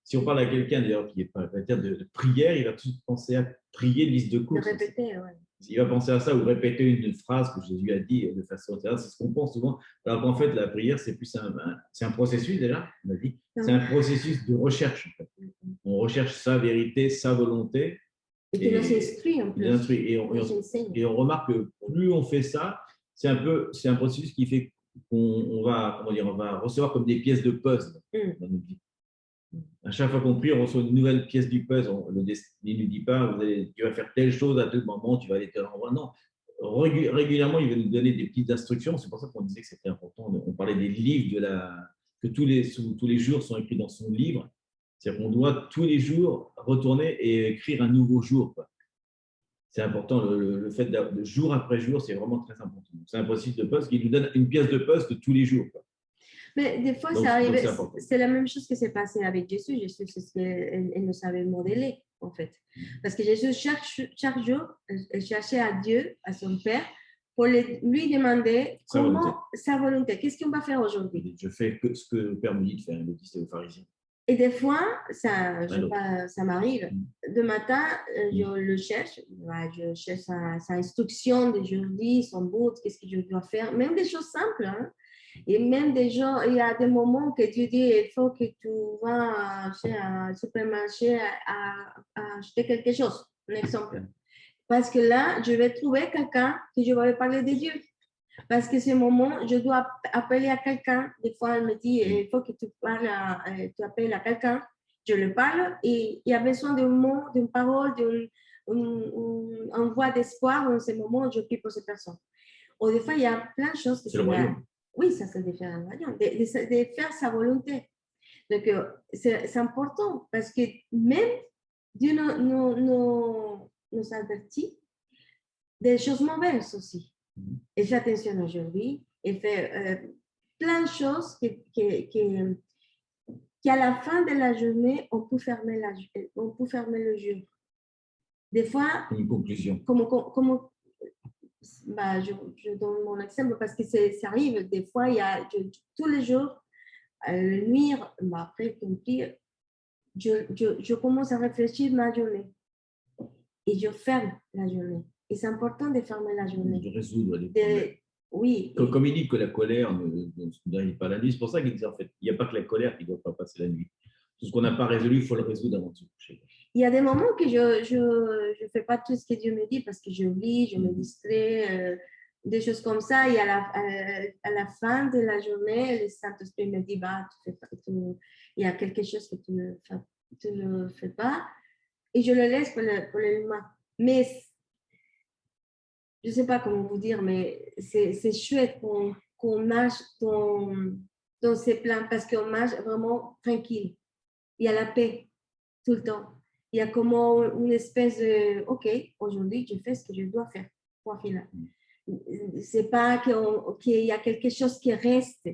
si on parle à quelqu'un d'ailleurs qui n'est pas de prière, il va tout de suite penser à prier liste de courses. De répéter, oui. Il va penser à ça ou répéter une phrase que Jésus a dit de façon etc. C'est ce qu'on pense souvent. Alors qu'en fait, la prière, c'est plus un processus déjà, on a dit. C'est un processus de recherche. En fait. On recherche sa vérité, sa volonté. Et qui nous instruit en plus. Et on remarque que plus on fait ça, c'est un processus qui fait qu'on va recevoir comme des pièces de puzzle dans notre vie. À chaque fois qu'on prie, on reçoit une nouvelle pièce du puzzle. Le destiné ne nous dit pas, tu vas faire telle chose à tel moment, tu vas aller tel endroit. Non, régulièrement, il va nous donner des petites instructions. C'est pour ça qu'on disait que c'était important. On parlait des livres que tous les jours sont écrits dans son livre. C'est-à-dire qu'on doit tous les jours retourner et écrire un nouveau jour. C'est important, le fait de jour après jour, c'est vraiment très important. C'est un processus de puzzle qui nous donne une pièce de puzzle de tous les jours. Mais des fois, ça arrive, c'est la même chose qui s'est passé avec Jésus. Jésus, c'est ce qu'elle nous avait modélé, en fait. Parce que Jésus, chaque jour, elle cherchait à Dieu, à son Père, pour lui demander sa volonté. Qu'est-ce qu'on va faire aujourd'hui? Je fais ce que le Père me dit de faire, il le disait aux pharisiens. Et des fois, ça m'arrive. De matin, je le cherche. Je cherche sa instruction d'aujourd'hui, son but, qu'est-ce que je dois faire. Même des choses simples. Et même des gens, il y a des moments que tu dis, il faut que tu vas chez un supermarché à acheter quelque chose, un exemple. Parce que là, je vais trouver quelqu'un que je vais parler de Dieu. Parce que ce moment, je dois appeler à quelqu'un. Des fois, elle me dit, il faut que tu appelles à quelqu'un. Je le parle et il y a besoin d'un mot, d'une parole, d'une voix d'espoir. En ce moment, je prie pour cette personne. Ou des fois, il y a plein de choses. C'est le royaume. Oui, ça c'est de faire un royaume, de faire sa volonté. Donc, c'est important parce que même Dieu nous avertit des choses mauvaises aussi. Et fait attention aujourd'hui, et fait plein de choses qu'à la fin de la journée, on peut fermer le jour. Des fois, Une conclusion. Je donne mon exemple parce que ça arrive. Des fois, tous les jours, la nuit, après, je commence à réfléchir ma journée et je ferme la journée. Et c'est important de fermer la journée. De résoudre les problèmes. Oui. Comme il dit que la colère n'arrive pas la nuit, c'est pour ça qu'il dit en fait, il n'y a pas que la colère qui ne doit pas passer la nuit. Tout ce qu'on n'a pas résolu, il faut le résoudre avant de se coucher. Il y a des moments que je fais pas tout ce que Dieu me dit parce que j'oublie, je me distrais, des choses comme ça. Et à la fin de la journée, le Saint-Esprit me dit, il y a quelque chose que tu ne fais pas. Et je le laisse pour le lendemain. Mais je ne sais pas comment vous dire, mais c'est chouette qu'on marche dans ces plans parce qu'on marche vraiment tranquille. Il y a la paix tout le temps. Il y a comme une espèce de OK, aujourd'hui, je fais ce que je dois faire. Point final. C'est pas qu'il y a quelque chose qui reste.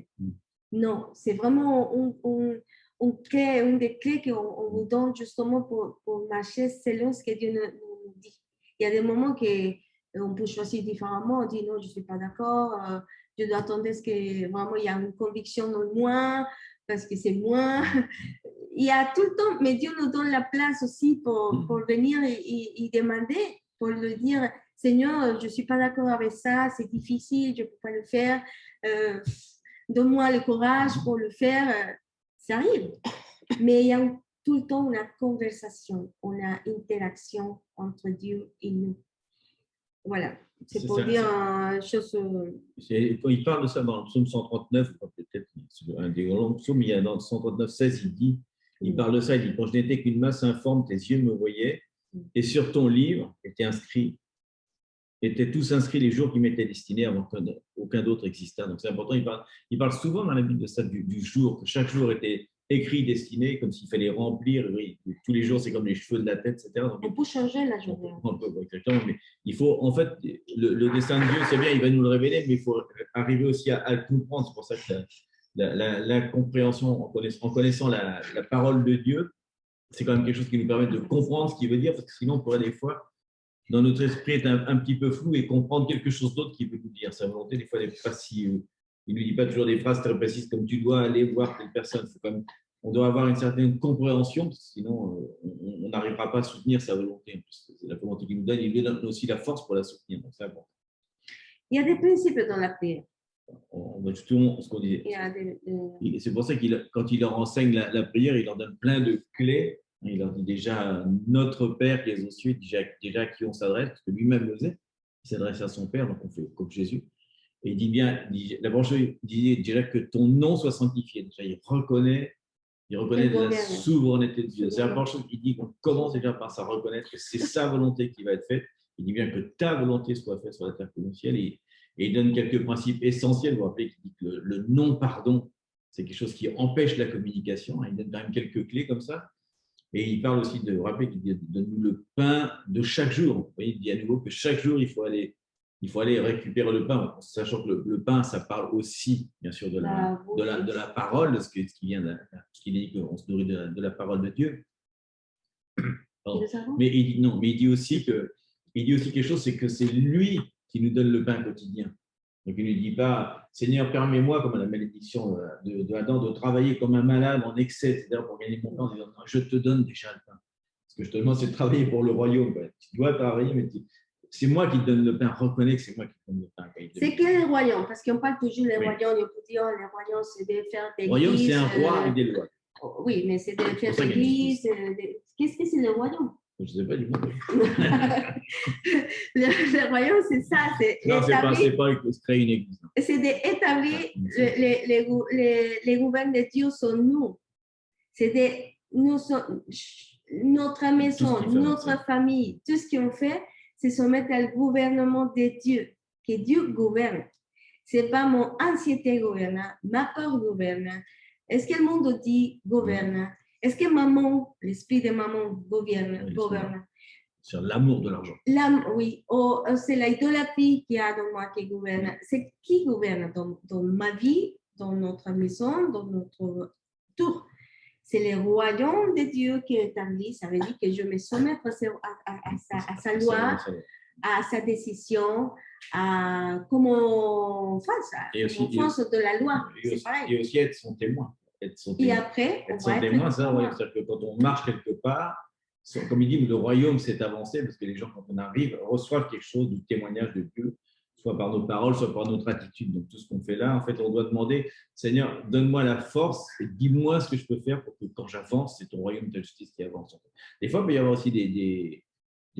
Non, c'est vraiment une des clés qu'on vous donne justement pour marcher selon ce que Dieu nous dit. Il y a des moments qu'on peut choisir différemment. On dit non, je ne suis pas d'accord. Je dois attendre ce que vraiment il y a une conviction dans moi parce que c'est moi. Il y a tout le temps, mais Dieu nous donne la place aussi pour venir et demander, pour lui dire, Seigneur, je ne suis pas d'accord avec ça, c'est difficile, je ne peux pas le faire. Donne-moi le courage pour le faire. Ça arrive. Mais il y a tout le temps une conversation, une interaction entre Dieu et nous. Voilà. C'est pour dire une chose. Quand il parle de ça dans le psaume 139, peut-être un des grands psaumes, il y a dans le 139, 16, il parle de ça, il dit, quand je n'étais qu'une masse informe, tes yeux me voyaient, et sur ton livre étaient tous inscrits les jours qui m'étaient destinés avant qu'aucun d'autre existât. Donc c'est important, il parle souvent dans la Bible de ça, du jour, que chaque jour était écrit, destiné, comme s'il fallait remplir. Oui, tous les jours, c'est comme les cheveux de la tête, etc. Donc, on peut changer la journée. On peut, exactement, mais il faut, en fait, le destin de Dieu, c'est bien, il va nous le révéler, mais il faut arriver aussi à le comprendre. C'est pour ça que la compréhension, en connaissant la parole de Dieu, c'est quand même quelque chose qui nous permet de comprendre ce qu'il veut dire, parce que sinon, on pourrait des fois, dans notre esprit, être un petit peu flou et comprendre quelque chose d'autre qu'il veut nous dire. Sa volonté, des fois, n'est pas si. Il ne nous dit pas toujours des phrases très précises comme tu dois aller voir telle personne. On doit avoir une certaine compréhension, parce que sinon, on n'arrivera pas à soutenir sa volonté. C'est la volonté qu'il nous donne, il nous donne aussi la force pour la soutenir. Donc, c'est important. Il y a des principes dans la prière. On va justement ce qu'on disait. C'est pour ça que quand il leur enseigne la prière, il leur donne plein de clés. Il leur dit déjà notre Père qui est aux cieux, déjà à qui on s'adresse, parce que lui-même le faisait. Il s'adresse à son Père, donc on fait comme Jésus. Et il dit bien, d'abord, il dit déjà que ton nom soit sanctifié. Déjà, il reconnaît la souveraineté de Dieu. C'est la première chose qu'il dit qu'on commence déjà par ça, reconnaître que c'est sa volonté qui va être faite. Il dit bien que ta volonté soit faite sur la terre comme au ciel. Et il donne quelques principes essentiels. Vous vous rappelez qu'il dit que le non-pardon, c'est quelque chose qui empêche la communication. Il donne quand même quelques clés comme ça. Et il parle aussi de, vous rappelez qu'il dit, donne-nous le pain de chaque jour. Vous voyez, il dit à nouveau que chaque jour, il faut aller récupérer le pain, sachant que le pain, ça parle aussi, bien sûr, de la parole, de ce qui vient, ce qu'il dit qu'on se nourrit de la parole de Dieu. Mais il dit aussi quelque chose, c'est que c'est lui qui nous donne le pain quotidien. Donc il ne lui dit pas, Seigneur, permets-moi, comme la malédiction de Adam, de travailler comme un malade en excès, etc., pour gagner mon pain, en disant, non, je te donne déjà le pain. Ce que je te demande, c'est de travailler pour le royaume. Tu dois travailler, mais c'est moi qui te donne le pain. Reconnais que c'est moi qui te donne le pain. C'est quel est le royaume? Parce qu'on parle toujours des royaumes. On peut dire le royaume, c'est de faire des églises. Le royaume, c'est un roi et des lois. Oui, mais c'est de faire des églises. Qu'est-ce que c'est le royaume? Je ne sais pas du tout. Le royaume, c'est ça. Non, ce n'est pas créer une église. C'est d'établir les gouvernements de Dieu sont nous. C'est notre maison, notre famille, tout ce qu'on fait, c'est se mettre au gouvernement de Dieu, que Dieu gouverne. Ce n'est pas mon ancienneté gouverne, ma peur gouverne. Est-ce que le monde dit gouverne? est-ce que maman, l'esprit de maman Oui, gouverne? sur l'amour de l'argent. Oui, c'est l'idolâtrie qui a dans moi qui gouverne. C'est qui gouverne dans ma vie, dans notre maison, dans notre tour. C'est le royaume de Dieu qui est établi. Ça veut dire que je me soumets à sa loi, à sa décision, à comment on fasse, de la loi. C'est pareil. Et aussi être son témoin. Et après, être son témoin, ça, ouais, c'est-à-dire que quand on marche quelque part, comme il dit, le royaume s'est avancé parce que les gens, quand on arrive, reçoivent quelque chose du témoignage de Dieu, soit par nos paroles, soit par notre attitude. Donc, tout ce qu'on fait là, en fait, on doit demander, Seigneur, donne-moi la force et dis-moi ce que je peux faire pour que quand j'avance, c'est ton royaume de justice qui avance. En fait. Des fois, il peut y avoir aussi des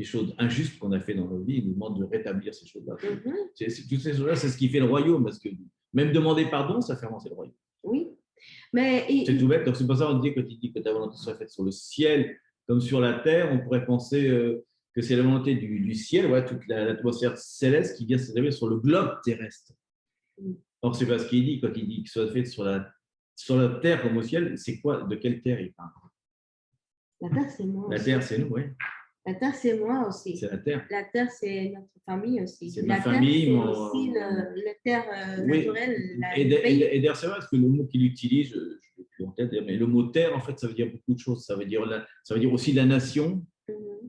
choses injustes qu'on a fait dans nos vies. Il nous demande de rétablir ces choses-là. Toutes ces choses-là, c'est ce qui fait le royaume, parce que même demander pardon, ça fait avancer le royaume. Oui. Mais c'est tout bête. Donc, c'est pour ça qu'on dit, quand il dit que ta volonté soit faite sur le ciel comme sur la terre, on pourrait penser que c'est la volonté du ciel, ouais, toute l'atmosphère céleste qui vient s'établir sur le globe terrestre. Or, c'est pas ce qu'il dit quand il dit que soit fait sur la terre comme au ciel. C'est quoi? De quelle terre il parle? La terre, c'est moi. La terre, c'est nous, oui. La terre, c'est moi aussi. C'est la terre. La terre, c'est notre famille aussi. C'est ma famille. C'est aussi la terre naturelle. Et d'ailleurs, c'est vrai, parce que le mot qu'il utilise, je ne l'ai plus en tête, mais le mot terre, en fait, ça veut dire beaucoup de choses. Ça veut dire aussi la nation,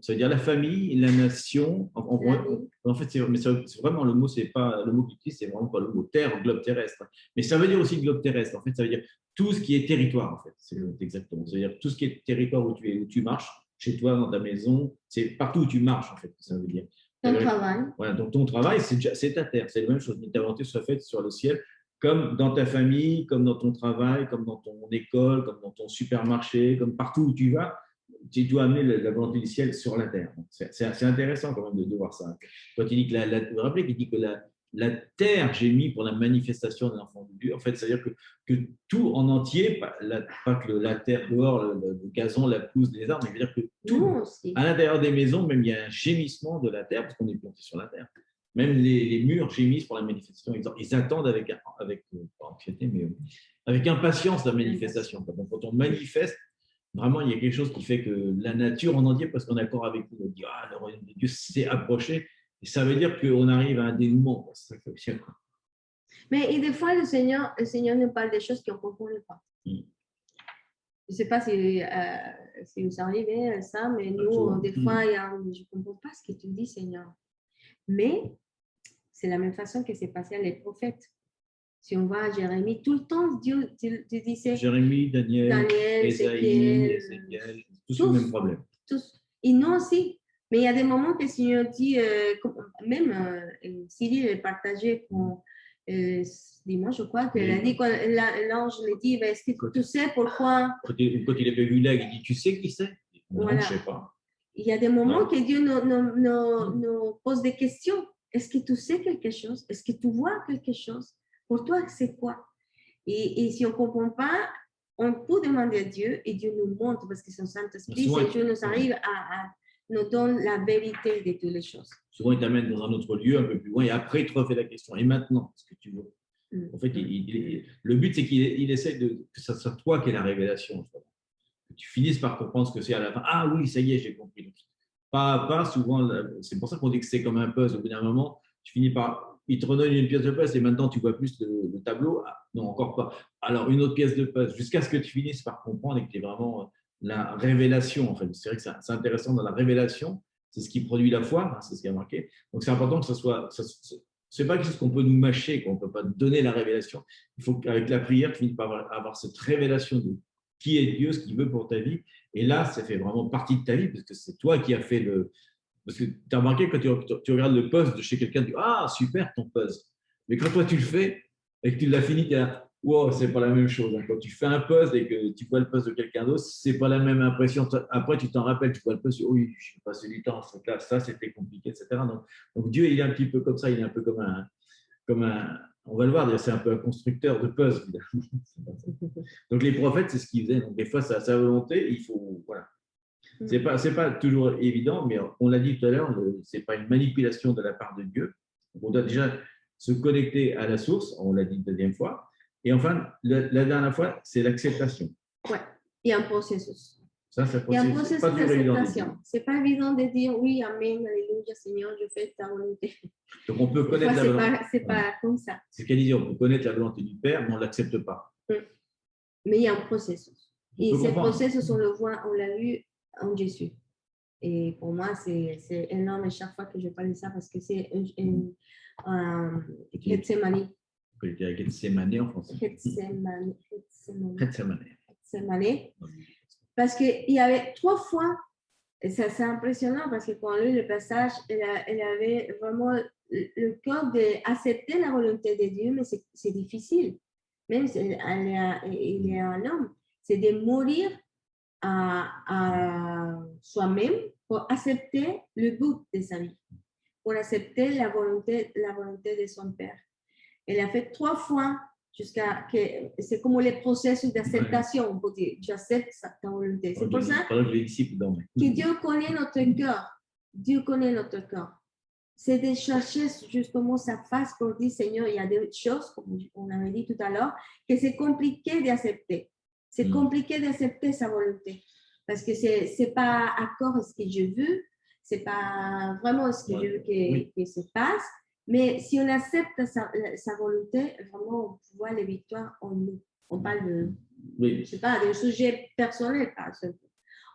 ça veut dire la famille, la nation. En fait, c'est vraiment le mot, c'est pas le mot qu'il utilise, c'est vraiment pas le mot terre, globe terrestre. Mais ça veut dire aussi globe terrestre. En fait, ça veut dire tout ce qui est territoire, en fait. C'est exactement. Ça veut dire tout ce qui est territoire où tu marches. Chez toi, dans ta maison, c'est partout où tu marches, en fait, ça veut dire. Ton travail. Voilà, donc ton travail, c'est ta terre, c'est la même chose. Ta volonté soit faite sur le ciel, comme dans ta famille, comme dans ton travail, comme dans ton école, comme dans ton supermarché, comme partout où tu vas, tu dois amener la volonté du ciel sur la terre. C'est intéressant quand même de voir ça. Quand il dit que vous vous rappelez qu'il dit que la terre gémit pour la manifestation de l'enfant de Dieu. En fait, c'est-à-dire que tout en entier, pas que la terre dehors, le gazon, la pelouse, les arbres, mais c'est-à-dire que tout, à l'intérieur des maisons, même il y a un gémissement de la terre, parce qu'on est planté sur la terre. Même les murs gémissent pour la manifestation. Ils attendent avec anxiété, mais avec impatience la manifestation. Donc, quand on manifeste, vraiment, il y a quelque chose qui fait que la nature en entier, parce qu'on est d'accord avec nous, on dit « Ah, le royaume de Dieu s'est approché ». Et ça veut dire qu'on arrive à un dénouement. C'est ça que ça veut dire. Mais des fois, le Seigneur nous parle des choses qu'on ne comprend pas. Je ne sais pas si vous arrivez ça, mais nous, des fois, je ne comprends pas ce que tu dis, Seigneur. Mais c'est la même façon que c'est passé à les prophètes. Si on va à Jérémie, tout le temps, Dieu disait… Jérémie, Daniel, Ésaïe, tous le même problème. Tous. Et nous aussi. Mais il y a des moments que le Seigneur dit, même Cyril est partagé pour dimanche, je crois, qu'il a dit, l'ange lui dit, est-ce que tu sais pourquoi… Quand il avait vu l'aigle, il dit, tu sais qui c'est? Non, voilà. je ne sais pas. Il y a des moments que Dieu nous pose des questions. Est-ce que tu sais quelque chose? Est-ce que tu vois quelque chose? Pour toi, c'est quoi? Et si on ne comprend pas, on peut demander à Dieu et Dieu nous montre parce que son Saint-Esprit, c'est Dieu nous arrive à nous donne la vérité de toutes les choses. Souvent, il t'amène dans un autre lieu, un peu plus loin, et après, il te refait la question. Et maintenant, ce que tu veux. En fait, le but, c'est qu'il essaie que ce soit toi qui aies la révélation. Que tu finisses par comprendre ce que c'est à la fin. Ah oui, ça y est, j'ai compris. Donc, pas à pas, souvent, c'est pour ça qu'on dit que c'est comme un puzzle. Au bout d'un moment, tu finis par… Il te redonne une pièce de puzzle et maintenant, tu vois plus le tableau. Ah, non, encore pas. Alors, une autre pièce de puzzle, jusqu'à ce que tu finisses par comprendre et que tu aies vraiment… la révélation, en fait. C'est vrai que c'est intéressant dans la révélation, c'est ce qui produit la foi, hein, c'est ce qui a marqué. Donc, c'est important que ce soit, c'est pas quelque chose qu'on peut nous mâcher, qu'on ne peut pas donner la révélation. Il faut qu'avec la prière, tu finisses par avoir cette révélation de qui est Dieu, ce qu'il veut pour ta vie. Et là, ça fait vraiment partie de ta vie, parce que c'est toi qui as fait le… Parce que tu as remarqué, quand tu regardes le puzzle de chez quelqu'un, tu dis « Ah, super ton puzzle ». Mais quand toi, tu le fais et que tu l'as fini, tu es là… Wow, c'est pas la même chose. Quand tu fais un puzzle et que tu vois le puzzle de quelqu'un d'autre, c'est pas la même impression. Après, tu t'en rappelles, tu vois le puzzle, oui, j'ai passé du temps, ça c'était compliqué, etc. Donc Dieu, il est un petit peu comme ça, il est un peu comme un on va le voir, c'est un peu un constructeur de puzzle. Donc les prophètes, c'est ce qu'ils faisaient. Donc des fois, c'est à sa volonté, il faut, voilà. C'est pas toujours évident, mais on l'a dit tout à l'heure, c'est pas une manipulation de la part de Dieu. Donc, on doit déjà se connecter à la source, on l'a dit une deuxième fois. Et enfin, la dernière fois, c'est l'acceptation. Ouais. Il y a un processus. Ça, c'est Il y a un c'est processus pas toujours évident. d'acceptation. Ce n'est pas évident de dire oui, Amen, Alléluia, Seigneur, je fais ta volonté. Donc, on peut Des connaître fois, la volonté. c'est pas comme ça. C'est ce qu'elle disait, on peut connaître la volonté du Père, mais on ne l'accepte pas. Mais il y a un processus. Et peut ce comprendre. processus, on le voit, on l'a vu en Jésus. Et pour moi, c'est énorme chaque fois que je parle de ça parce que c'est un Gethsemane. On peut dire Gethsemane en français. Gethsemane. Gethsemane. Parce qu'il y avait 3 fois, et ça c'est impressionnant parce que quand on lit le passage, elle avait vraiment le cœur d'accepter la volonté de Dieu, mais c'est difficile. Même si il est un homme, c'est de mourir à soi-même pour accepter le but de sa vie, pour accepter la volonté de son Père. Elle a fait 3 fois jusqu'à que c'est comme le processus d'acceptation, on peut dire, tu acceptes ta volonté. C'est pour ça que Dieu connaît notre cœur. Dieu connaît notre cœur. C'est de chercher justement sa face pour dire, Seigneur, il y a des choses, comme on avait dit tout à l'heure, que c'est compliqué d'accepter. C'est compliqué d'accepter sa volonté. Parce que ce n'est pas accord à ce que je veux, ce n'est pas vraiment ce que je veux que se passe. Mais si on accepte sa volonté, vraiment, on voit les victoires en nous. On parle de, je sais pas, d'un sujet personnel, par exemple,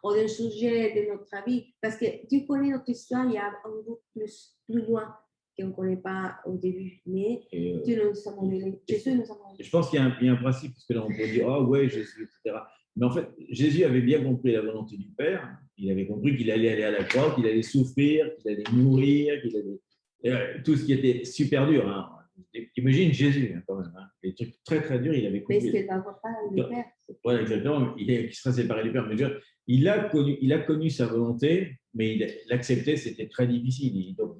ou d'un sujet de notre vie. Parce que Dieu connaît notre histoire, il y a un bout plus loin qu'on ne connaît pas au début. Mais Dieu nous a montré. Jésus nous a montré. Je pense qu'il y a un principe, parce que là, on peut dire, oh ouais, Jésus, etc. Mais en fait, Jésus avait bien compris la volonté du Père. Il avait compris qu'il allait aller à la croix, qu'il allait souffrir, qu'il allait mourir, qu'il allait. Tout ce qui était super dur. Hein. T'imagines Jésus, hein, quand même. Hein. Les trucs très, très durs, il avait compris. Mais ce qu'il n'avait pas le Père. Oui, exactement. Il serait séparé du Père. Mais il a connu sa volonté, mais l'accepter, c'était très difficile. Donc,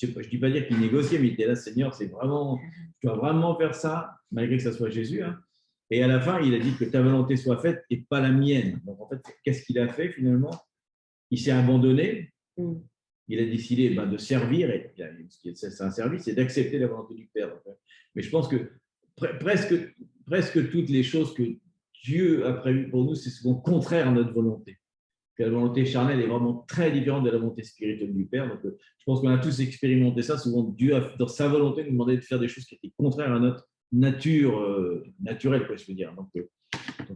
je ne dis pas dire qu'il négociait, mais il était là, Seigneur, c'est vraiment, tu dois vraiment faire ça, malgré que ça soit Jésus. Hein. Et à la fin, il a dit que ta volonté soit faite et pas la mienne. Donc, en fait, qu'est-ce qu'il a fait finalement? Il s'est abandonné. Il a décidé de servir, et c'est un service, c'est d'accepter la volonté du Père. Mais je pense que presque toutes les choses que Dieu a prévues pour nous, c'est souvent contraire à notre volonté. La volonté charnelle est vraiment très différente de la volonté spirituelle du Père. Donc, je pense qu'on a tous expérimenté ça. Souvent, Dieu a, dans sa volonté, nous demandé de faire des choses qui étaient contraires à notre nature naturelle, quoi, je veux dire. Donc,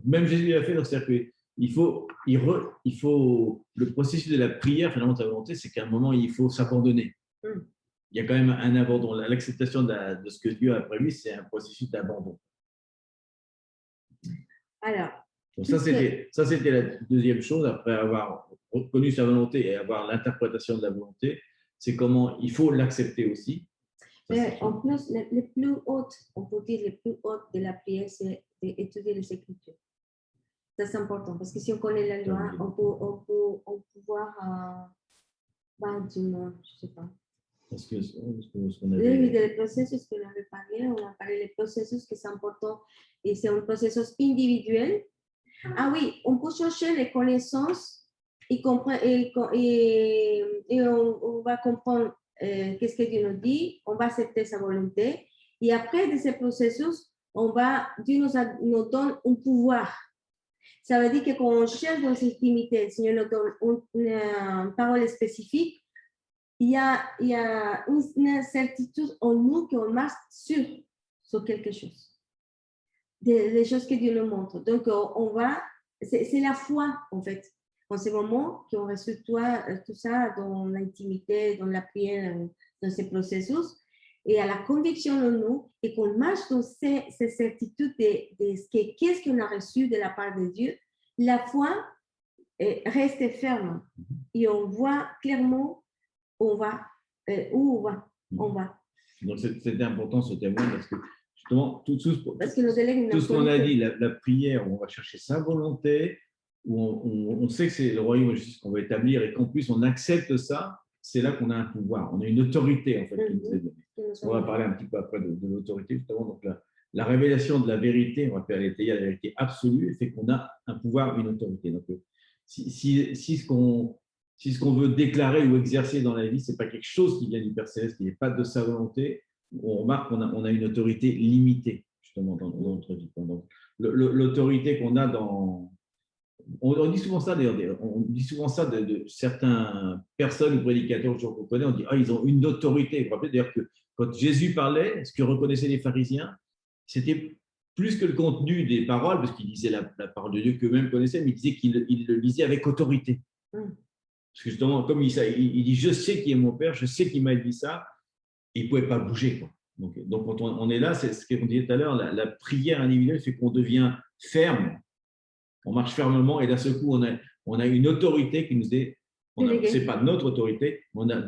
même Jésus l'a fait. Donc, c'est-à-dire que il faut le processus de la prière, finalement, de sa volonté, c'est qu'à un moment, il faut s'abandonner. Il y a quand même un abandon. L'acceptation de ce que Dieu a prévu, c'est un processus d'abandon. Alors, donc ça, c'était la deuxième chose, après avoir reconnu sa volonté et avoir l'interprétation de la volonté, c'est comment il faut l'accepter aussi. En plus, les plus hautes, on peut dire les plus hautes de la prière, c'est d'étudier les Écritures. Ça, c'est important, parce que si on connaît la loi, on peut pouvoir, du moins, je ne sais pas. Parce que ce qu'on avait... Les processus qu'on avait parlé, on a parlé des processus qui sont importants, et c'est un processus individuel. Ah oui, on peut chercher les connaissances et on va comprendre qu'est-ce que Dieu nous dit, on va accepter sa volonté, et après de ce processus, Dieu nous donne un pouvoir. Ça veut dire que quand on cherche dans cette intimité, le Seigneur nous donne une parole spécifique, il y a une certitude en nous qu'on marche sur quelque chose. Des choses que Dieu nous montre. Donc, c'est la foi, en fait. En ce moment qu'on reçoit tout ça dans l'intimité, dans la prière, dans ces processus, et à la conviction en nous, et qu'on marche dans ces certitudes de qu'est-ce qu'on a reçu de la part de Dieu, la foi reste ferme. Et on voit clairement où on va. Donc, c'était important ce témoin parce que justement, tout ce qu'on a dit, la prière, où on va chercher sa volonté, où on sait que c'est le royaume de justice qu'on va établir et qu'en plus on accepte ça, c'est là qu'on a un pouvoir, on a une autorité en fait qui nous est donnée. On va parler un petit peu après de l'autorité justement. Donc la révélation de la vérité, on va faire l'étayer à la vérité absolue, fait qu'on a un pouvoir, une autorité. Donc si ce qu'on veut déclarer ou exercer dans la vie, c'est pas quelque chose qui vient du Père Céleste, qui n'est pas de sa volonté, on remarque qu'on a une autorité limitée justement dans notre vie. Donc l'autorité qu'on a dans On dit souvent ça, d'ailleurs, on dit souvent ça de certaines personnes ou prédicateurs qu'on connaît, on dit ah, ils ont une autorité. Vous vous rappelez d'ailleurs que quand Jésus parlait, ce que reconnaissaient les pharisiens, c'était plus que le contenu des paroles, parce qu'il disait la parole de Dieu qu'eux-mêmes connaissaient, mais il disait qu'il le lisait avec autorité. Parce que justement, comme il dit je sais qui est mon Père, je sais qu'il m'a dit ça, et il ne pouvait pas bouger, quoi. Donc quand on est là, c'est ce qu'on disait tout à l'heure, la prière individuelle fait qu'on devient ferme. On marche fermement et d'un seul coup, on a une autorité qui nous est. Ce n'est pas notre autorité,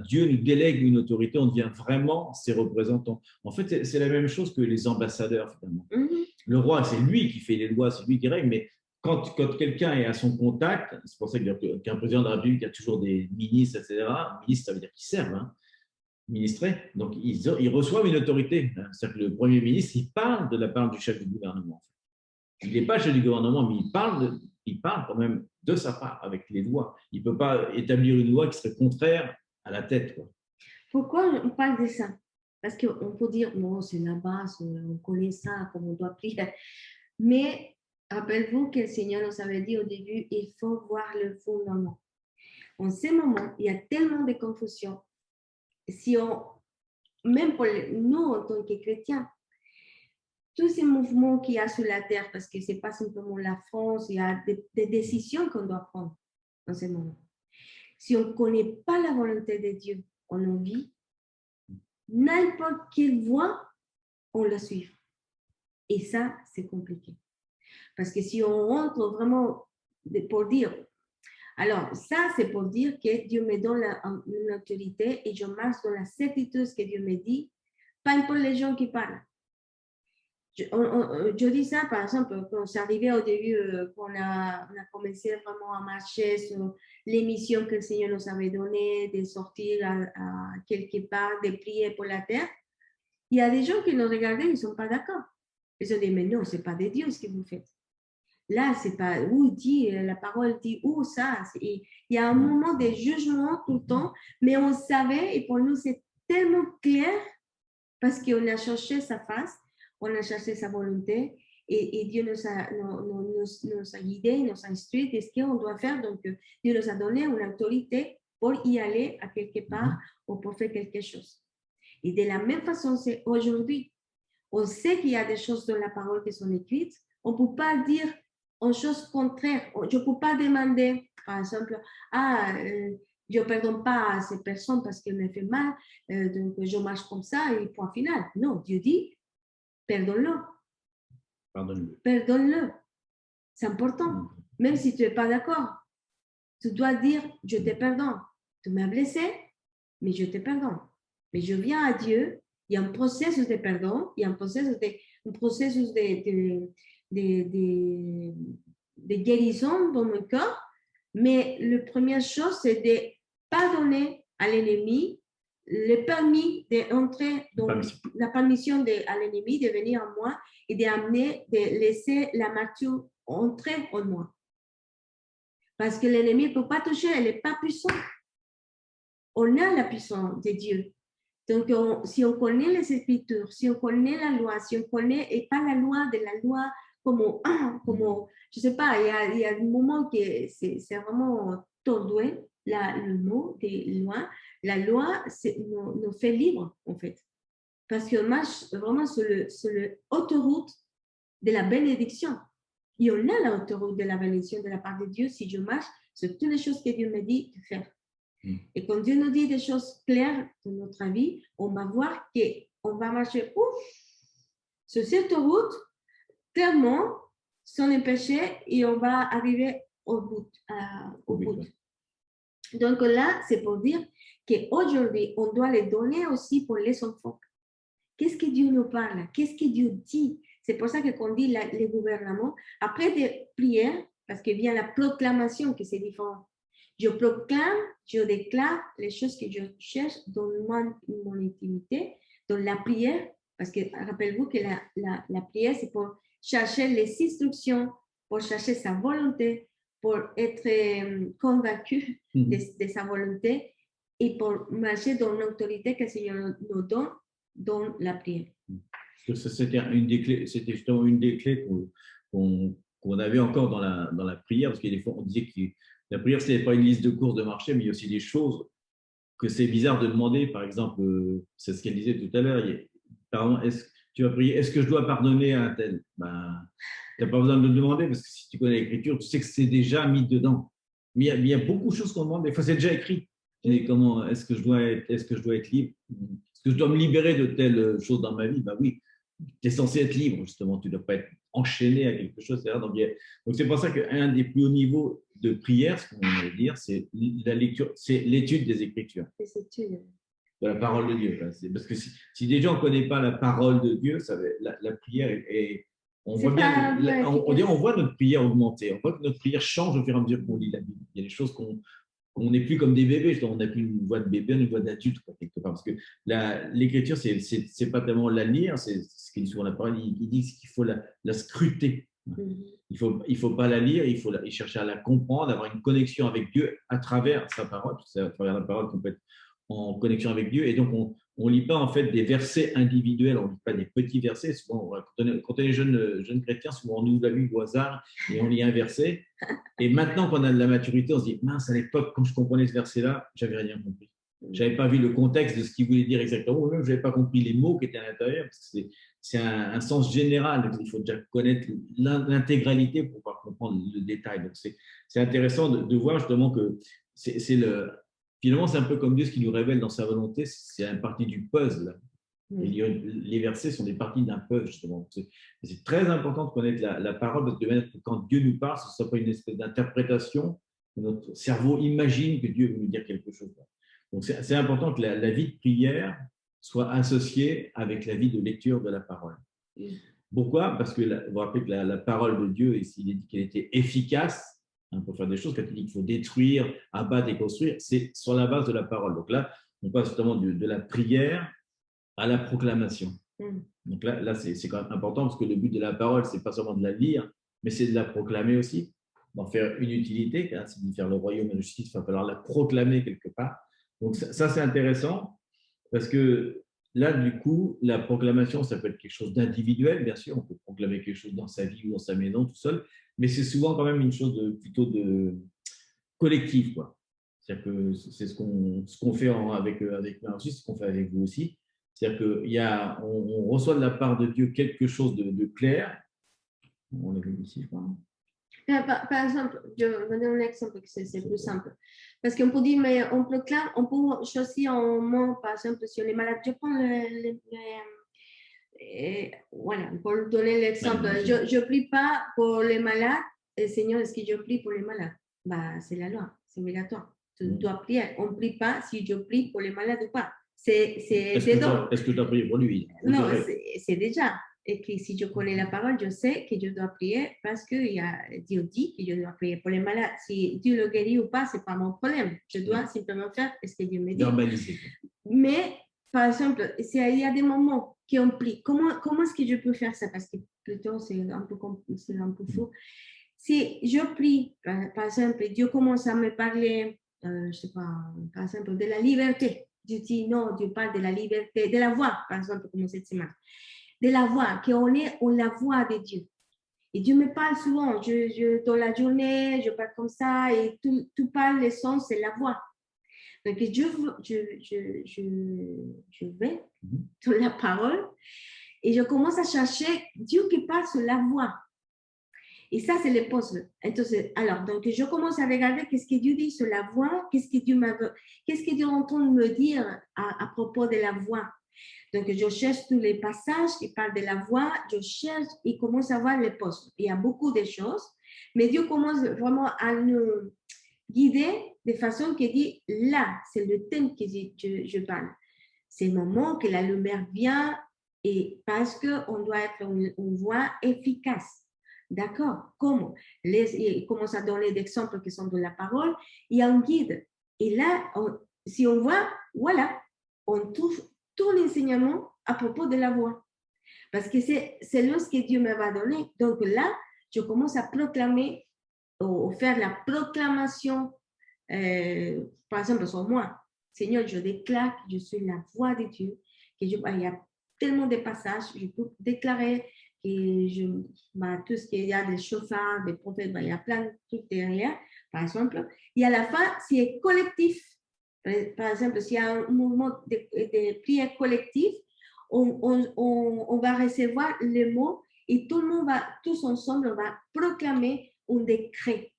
Dieu nous délègue une autorité, on devient vraiment ses représentants. En fait, c'est la même chose que les ambassadeurs, finalement. Le roi, c'est lui qui fait les lois, c'est lui qui règle, mais quand quelqu'un est à son contact, c'est pour ça qu'un président de la République a toujours des ministres, etc. Ministre, ça veut dire qu'ils servent, hein, ministrés. Donc, ils reçoivent une autorité. C'est-à-dire que le Premier ministre, il parle de la part du chef du gouvernement. Il n'est pas chef du gouvernement, mais il parle quand même de sa part avec les lois. Il ne peut pas établir une loi qui serait contraire à la tête, quoi. Pourquoi on parle de ça? Parce qu'on peut dire, non, c'est la base, on connaît ça, comme on doit prier. Mais rappelez-vous que le Seigneur nous avait dit au début, il faut voir le fondament. En ce moment, il y a tellement de confusion. Si même pour nous, en tant que chrétiens, tous ces mouvements qu'il y a sur la terre, parce que ce n'est pas simplement la France, il y a des décisions qu'on doit prendre en ce moment. Si on ne connaît pas la volonté de Dieu en nos vies, n'importe quelle voie, on la suit. Et ça, c'est compliqué. Parce que si on rentre vraiment pour dire, alors ça, c'est pour dire que Dieu me donne une autorité et je marche dans la certitude que Dieu me dit, pas importe les gens qui parlent. Je dis ça, par exemple, quand c'est arrivé au début, quand on a commencé vraiment à marcher sur l'émission que le Seigneur nous avait donnée, de sortir à quelque part, de prier pour la terre. Il y a des gens qui nous regardaient, ils ne sont pas d'accord. Ils ont dit, mais non, ce n'est pas de Dieu ce que vous faites. Là, c'est pas où dit, la parole dit où ça. Il y a un moment de jugement tout le temps, mais on savait, et pour nous, c'est tellement clair parce qu'on a cherché sa face. On a cherché sa volonté et Dieu nous a guidés, nous a instruits de ce qu'on doit faire. Donc, Dieu nous a donné une autorité pour y aller à quelque part ou pour faire quelque chose. Et de la même façon, c'est aujourd'hui. On sait qu'il y a des choses dans la parole qui sont écrites. On ne peut pas dire une chose contraire. Je ne peux pas demander, par exemple, je ne pardonne pas à ces personnes parce qu'elles me font mal, donc je marche comme ça et point final. Non, Dieu dit, pardonne-le. Pardonne-le. C'est important. Même si tu n'es pas d'accord, tu dois dire, je te pardonne. Tu m'as blessé, mais je te pardonne. Mais je viens à Dieu, il y a un processus de pardon, il y a un processus de guérison dans mon corps, mais la première chose, c'est de pardonner à l'ennemi le permis d'entrer dans la permission à l'ennemi de venir en moi et d'amener, de laisser l'amertume entrer en moi. Parce que l'ennemi ne peut pas toucher, elle n'est pas puissante. On a la puissance de Dieu. Donc, si on connaît les Écritures, si on connaît la loi, si on connaît, et pas la loi de la loi comme je ne sais pas, il y a des moments que c'est vraiment tordu, le mot de loi. La loi nous fait libre, en fait. Parce qu'on marche vraiment sur l'autoroute de la bénédiction. Et on a l'autoroute de la bénédiction de la part de Dieu si je marche sur toutes les choses que Dieu me dit de faire. Et quand Dieu nous dit des choses claires dans notre vie, on va voir qu'on va marcher sur cette route, clairement, sans les péchés, et on va arriver au bout. Donc là, c'est pour dire qu'aujourd'hui, on doit les donner aussi pour les enfants. Qu'est-ce que Dieu nous parle? Qu'est-ce que Dieu dit? C'est pour ça qu'on dit les gouvernements. Après des prières, parce qu'il vient la proclamation que c'est différent. Je proclame, je déclare les choses que je cherche dans mon intimité, dans la prière, parce que rappelez-vous que la prière, c'est pour chercher les instructions, pour chercher sa volonté, pour être convaincu de sa volonté et pour marcher dans l'autorité que le Seigneur nous donne dans la prière. C'était justement une des clés qu'on qu'on avait encore dans la prière, parce que des fois, on disait que la prière, ce n'est pas une liste de courses de marché, mais il y a aussi des choses que c'est bizarre de demander. Par exemple, c'est ce qu'elle disait tout à l'heure, pardon, tu vas prier, est-ce que je dois pardonner à un tel? Ben, tu n'as pas besoin de le demander, parce que si tu connais l'Écriture, tu sais que c'est déjà mis dedans. Mais il y a beaucoup de choses qu'on demande, des fois c'est déjà écrit. Comment est-ce que je dois être libre? Est-ce que je dois me libérer de telle chose dans ma vie? Ben oui, tu es censé être libre, justement, tu ne dois pas être enchaîné à quelque chose. Donc c'est pour ça qu'un des plus hauts niveaux de prière, ce qu'on va dire, c'est la lecture, c'est l'étude des Écritures. Les études. De la parole de Dieu. Parce que si déjà on ne connaît pas la parole de Dieu, la prière est on voit bien, on voit notre prière augmenter, on voit que notre prière change au fur et à mesure qu'on lit la Bible. Il y a des choses qu'on n'est plus comme des bébés, on n'a plus une voix de bébé, une voix d'adulte, quelque part. Parce que l'écriture, c'est pas tellement la lire, c'est ce qu'il dit souvent la parole, il dit qu'il faut la scruter. Il faut pas la lire, il faut chercher à la comprendre, avoir une connexion avec Dieu à travers sa parole. C'est à travers la parole qu'on peut être en connexion avec Dieu. Et donc, on ne lit pas en fait des versets individuels, on ne lit pas des petits versets. Souvent, quand on est jeune chrétien, souvent on ouvre la Bible au hasard et on lit un verset. Et maintenant qu'on a de la maturité, on se dit, mince, à l'époque, quand je comprenais ce verset-là, j'avais rien compris. Je n'avais pas vu le contexte de ce qu'il voulait dire exactement, ou même je n'avais pas compris les mots qui étaient à l'intérieur. C'est un sens général. Il faut déjà connaître l'intégralité pour pouvoir comprendre le détail. Donc, c'est intéressant de voir justement que finalement, c'est un peu comme Dieu, ce qu'il nous révèle dans sa volonté, c'est une partie du puzzle. Les versets sont des parties d'un puzzle, justement. C'est très important de connaître la parole, parce que quand Dieu nous parle, ce ne soit pas une espèce d'interprétation, notre cerveau imagine que Dieu veut nous dire quelque chose. Donc, c'est important que la vie de prière soit associée avec la vie de lecture de la parole. Pourquoi? Parce que vous vous rappelez que la parole de Dieu, il est dit qu'elle était efficace pour faire des choses. Quand il dit qu'il faut détruire, abattre et construire, c'est sur la base de la parole. Donc là, on passe justement de la prière à la proclamation. Donc là c'est quand même important, parce que le but de la parole, c'est pas seulement de la lire, mais c'est de la proclamer aussi, d'en faire une utilité, hein, c'est de faire le royaume et la justice, il va falloir la proclamer quelque part. Donc ça c'est intéressant, parce que là, du coup, la proclamation, ça peut être quelque chose d'individuel, bien sûr, on peut proclamer quelque chose dans sa vie ou dans sa maison tout seul, mais c'est souvent quand même une chose plutôt de collective, quoi. C'est-à-dire que c'est ce qu'on fait avec moi aussi, ce qu'on fait avec vous aussi. C'est-à-dire qu'on reçoit de la part de Dieu quelque chose de clair. On l'a vu ici, je crois. Par exemple, je vais donner un exemple que c'est plus simple. Parce qu'on peut dire, mais on proclame, on peut choisir un mot, par exemple, sur les malades. Je prends voilà, pour donner l'exemple, je ne prie pas pour les malades. Et Seigneur, est-ce que je prie pour les malades? Bah, c'est la loi, c'est obligatoire. Tu dois prier. On ne prie pas si je prie pour les malades ou pas. Est-ce que tu as prié pour lui? Non, c'est déjà écrit. Si je connais la parole, je sais que je dois prier, parce que Dieu dit que je dois prier pour les malades. Si Dieu le guérit ou pas, ce n'est pas mon problème. Je dois simplement faire ce que Dieu me dit. Normaliser. Mais, par exemple, il y a des moments qui ont pris. Comment est-ce que je peux faire ça? Parce que plutôt, c'est un peu faux. Si je prie, par exemple, Dieu commence à me parler, je ne sais pas, par exemple, de la liberté. Dieu dit non, Dieu parle de la liberté, de la voix, par exemple, comme cette semaine. De la voix, qu'on est la voix de Dieu. Et Dieu me parle souvent. Dans la journée, je parle comme ça, et tout parle, le son, c'est la voix. Donc, je vais dans la parole et je commence à chercher Dieu qui parle sur la voix. Et ça, c'est le puzzle. Alors, donc, je commence à regarder qu'est-ce que Dieu dit sur la voix, qu'est-ce que Dieu est en train de me dire à propos de la voix. Donc, je cherche tous les passages qui parlent de la voix, je cherche et commence à voir les puzzles. Il y a beaucoup de choses, mais Dieu commence vraiment à nous guider de façon qui dit, là, c'est le thème que je parle. C'est le moment que la lumière vient, et parce qu'on doit être une voix efficace. D'accord? Comment? Il commence à donner des exemples qui sont de la parole. Il y a un guide. Et là, si on voit, voilà, on trouve tout l'enseignement à propos de la voix. Parce que c'est ce que Dieu me va donner. Donc là, je commence à proclamer, ou faire la proclamation, par exemple, sur moi. Seigneur, je déclare que je suis la voix de Dieu. Il y a tellement de passages, je peux déclarer tout ce qu'il y a des chauffards, des prophètes, il y a plein de trucs derrière, par exemple. Et à la fin, c'est collectif. Par exemple, s'il y a un mouvement de prière collective, on va recevoir les mots et tout le monde va, tous ensemble, on va proclamer un décret.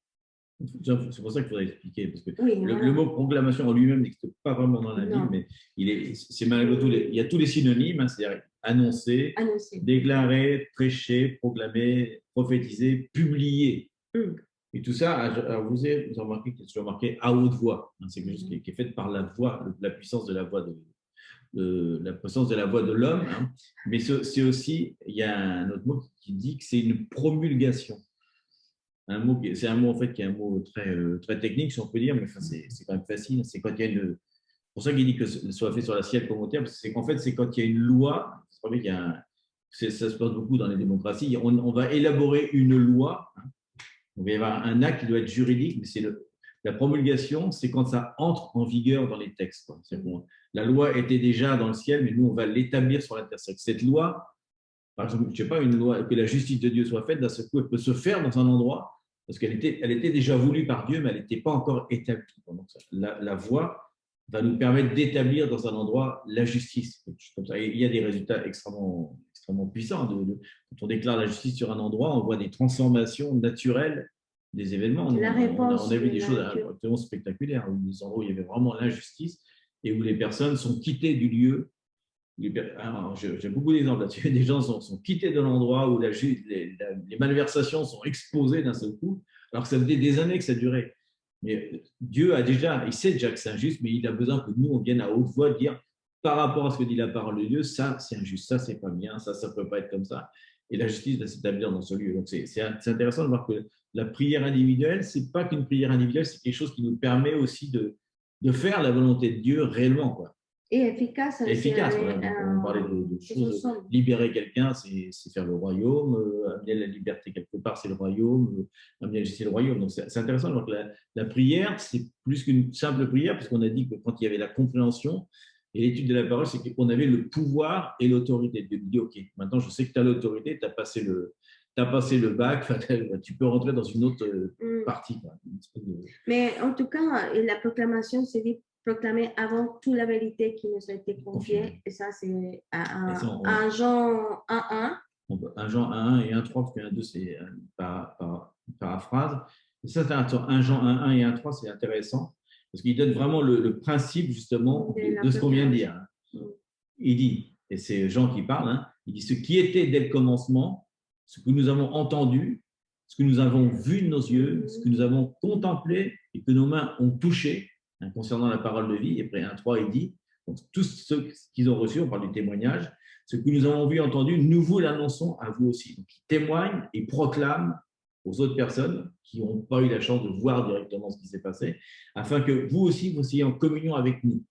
C'est pour ça qu'il faudrait expliquer, parce que Oui, le mot proclamation en lui-même n'existe pas vraiment dans la Non. Bible, mais c'est malgré tout, il y a tous les synonymes, hein, c'est-à-dire annoncer, déclarer, prêcher, proclamer, prophétiser, publier. Et tout ça, alors vous avez remarqué qu'il est toujours marqué à haute voix. Hein, c'est quelque chose qui est fait par la voix, la puissance de la voix la puissance de la voix de l'homme. Hein. Mais c'est aussi, il y a un autre mot qui dit que c'est une promulgation. C'est un mot en fait qui est un mot très technique, si on peut dire, mais enfin, c'est quand même facile. C'est quand il y a une. C'est pour ça qu'il dit que ce soit fait sur la ciel comme au terre, parce que c'est qu'en fait, c'est quand il y a une loi. Ça se passe beaucoup dans les démocraties. On va élaborer une loi. Hein. Il va y avoir un acte qui doit être juridique, mais la promulgation, c'est quand ça entre en vigueur dans les textes. Bon, la loi était déjà dans le ciel, mais nous, on va l'établir sur la terre. Cette loi, par exemple, je ne sais pas, une loi, que la justice de Dieu soit faite, d'un seul coup, elle peut se faire dans un endroit, parce qu'elle était déjà voulue par Dieu, mais elle n'était pas encore établie. Donc, la voie va nous permettre d'établir dans un endroit la justice. Comme ça. Et il y a des résultats extrêmement puissants. Quand on déclare la justice sur un endroit, on voit des transformations naturelles des événements. On a vu des choses absolument spectaculaires, des endroits où il y avait vraiment l'injustice et où les personnes sont quittées du lieu. J'ai beaucoup d'exemples là-dessus. Des gens sont quittés de l'endroit où les malversations sont exposées d'un seul coup, alors que ça faisait des années que ça durait. Mais Dieu il sait déjà que c'est injuste, mais il a besoin que nous, on vienne à haute voix dire, par rapport à ce que dit la parole de Dieu, ça, c'est injuste, ça, c'est pas bien, ça ne peut pas être comme ça. Et la justice va s'établir dans ce lieu. Donc, c'est intéressant de voir que la prière individuelle, ce n'est pas qu'une prière individuelle, c'est quelque chose qui nous permet aussi de faire la volonté de Dieu réellement, quoi. Et efficace. Efficace. On parlait de choses. Libérer quelqu'un, c'est faire le royaume. Amener la liberté quelque part, c'est le royaume. Amener la justice, c'est le royaume. Donc, c'est intéressant. Donc, la prière, c'est plus qu'une simple prière, parce qu'on a dit que quand il y avait la compréhension et l'étude de la parole, c'est qu'on avait le pouvoir et l'autorité. Dieu dit, OK, maintenant, je sais que tu as l'autorité, tu as passé le bac, tu peux rentrer dans une autre partie. Quoi. Mais en tout cas, la proclamation, c'est dit proclamer avant tout la vérité qui nous a été confiée. Et ça, c'est un Jean 1.1. 1 Jean 1.1 et 1.3, parce que 1.2, c'est paraphrase. Et ça, c'est 1 Jean 1.1 et 1.3, c'est intéressant, parce qu'il donne vraiment le principe, justement, de ce qu'on vient de dire. Il dit, et c'est Jean qui parle, hein, il dit, ce qui était dès le commencement, ce que nous avons entendu, ce que nous avons vu de nos yeux, ce que nous avons contemplé et que nos mains ont touché, hein, concernant la parole de vie. Et après 1.3, il dit, donc, tous ceux qu'ils ont reçus, on parle du témoignage, ce que nous avons vu et entendu, nous vous l'annonçons à vous aussi. Donc, ils témoignent et proclament aux autres personnes qui n'ont pas eu la chance de voir directement ce qui s'est passé, afin que vous aussi, vous soyez en communion avec nous.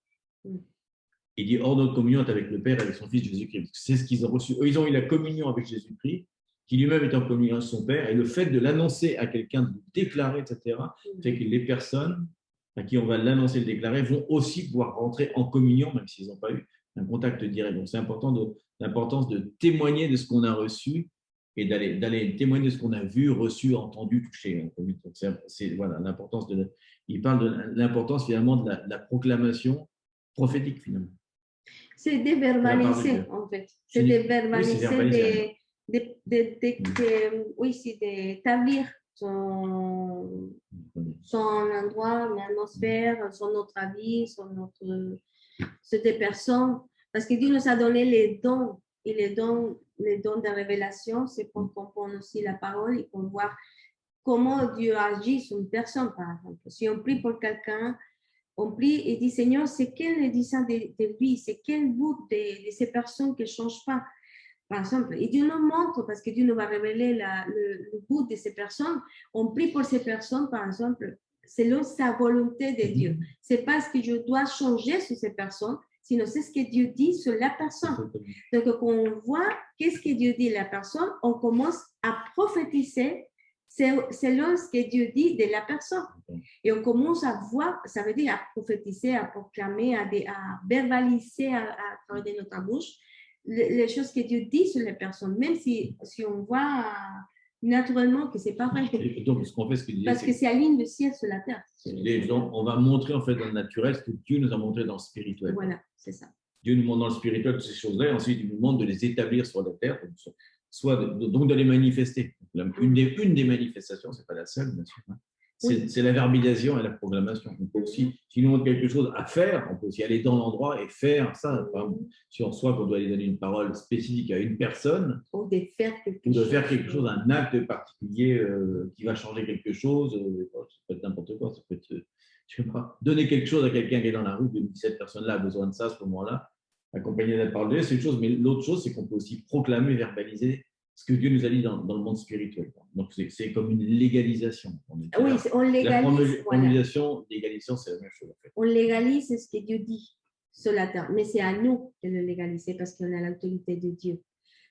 Il dit, hors notre communion est avec le Père et avec son Fils Jésus-Christ. C'est ce qu'ils ont reçu. Eux, ils ont eu la communion avec Jésus-Christ, qui lui-même est en communion avec son Père, et le fait de l'annoncer à quelqu'un, de le déclarer, etc., fait que les personnes à qui on va l'annoncer, le déclarer, vont aussi pouvoir rentrer en communion, même s'ils n'ont pas eu un contact direct. Donc, c'est l'importance de témoigner de ce qu'on a reçu et d'aller témoigner de ce qu'on a vu, reçu, entendu, touché. Donc, voilà, l'importance il parle de l'importance finalement de la proclamation prophétique, finalement. C'est déverbaliser, en fait. C'est déverbaliser, c'est d'établir son endroit, l'atmosphère, notre avis, c'est des personnes. Parce que Dieu nous a donné les dons, et les dons de révélation, c'est pour comprendre aussi la parole et pour voir comment Dieu agit sur une personne, par exemple. Si on prie pour quelqu'un, on prie et dit, Seigneur, c'est quel est dessein de lui, c'est quel bout de ces personnes qui ne changent pas. Par exemple, et Dieu nous montre, parce que Dieu nous va révéler le bout de ces personnes. On prie pour ces personnes, par exemple, selon sa volonté de Dieu. Ce n'est pas ce que je dois changer sur ces personnes, sinon c'est ce que Dieu dit sur la personne. Donc, quand on voit qu'est-ce que Dieu dit de la personne, on commence à prophétiser selon ce que Dieu dit de la personne. Et on commence à voir, ça veut dire à prophétiser, à proclamer, à verbaliser à travers de notre bouche les choses que Dieu dit sur les personnes, même si on voit naturellement que c'est pas vrai. Et donc, ce qu'on fait, ce qu'il disait, Parce que c'est aligne le ciel sur la terre. on va montrer en fait dans le naturel ce que Dieu nous a montré dans le spirituel. Voilà, c'est ça. Dieu nous montre dans le spirituel toutes ces choses-là, et ensuite il nous demande de les établir sur la terre, donc de les manifester. Une des manifestations, c'est pas la seule, bien sûr, hein. C'est la verbalisation et la proclamation. On peut aussi, si nous montre quelque chose à faire, on peut aussi aller dans l'endroit et faire ça. Par exemple, si on reçoit qu'on doit aller donner une parole spécifique à une personne, ou de faire quelque chose, un acte particulier qui va changer quelque chose, ça peut être n'importe quoi, ça peut être, je sais pas, donner quelque chose à quelqu'un qui est dans la rue, cette personne-là a besoin de ça à ce moment-là, accompagné de la parole de Dieu, c'est une chose, mais l'autre chose, c'est qu'on peut aussi proclamer, verbaliser ce que Dieu nous a dit dans le monde spirituel. Donc, c'est comme une légalisation. Oui, on légalise. La promulgation, légalisation, c'est la même chose. En fait. On légalise ce que Dieu dit sur la terre, mais c'est à nous de le légaliser parce qu'on a l'autorité de Dieu.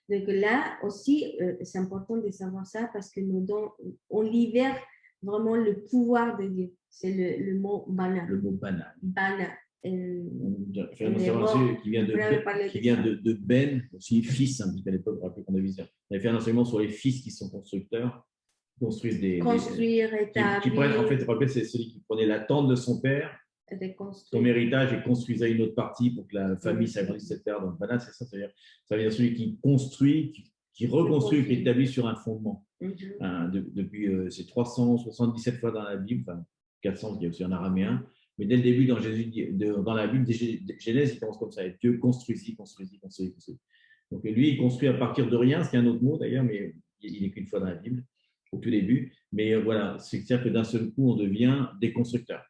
Donc là aussi, c'est important de savoir ça parce que nos dons, on libère vraiment le pouvoir de Dieu. C'est le mot banal. Le mot banal. Banal. Qui vient de Ben, aussi fils, hein, parce qu'à l'époque, on avait fait un enseignement sur les fils qui sont constructeurs, construisent construire, établir. En fait, c'est celui qui prenait la tente de son père, son héritage, et construisait une autre partie pour que la famille s'agrandisse cette terre. Donc, banal, c'est ça, c'est-à-dire, ça veut dire celui qui construit, qui reconstruit, qui établit sur un fondement. Depuis, c'est 377 fois dans la Bible, enfin 400, il y a aussi en araméen. Mais dès le début, dans la Bible, Genèse, il commence comme ça. Dieu construisit. Donc lui, il construit à partir de rien, c'est un autre mot d'ailleurs, mais il n'est qu'une fois dans la Bible, au tout début. Mais voilà, c'est-à-dire que d'un seul coup, on devient des constructeurs.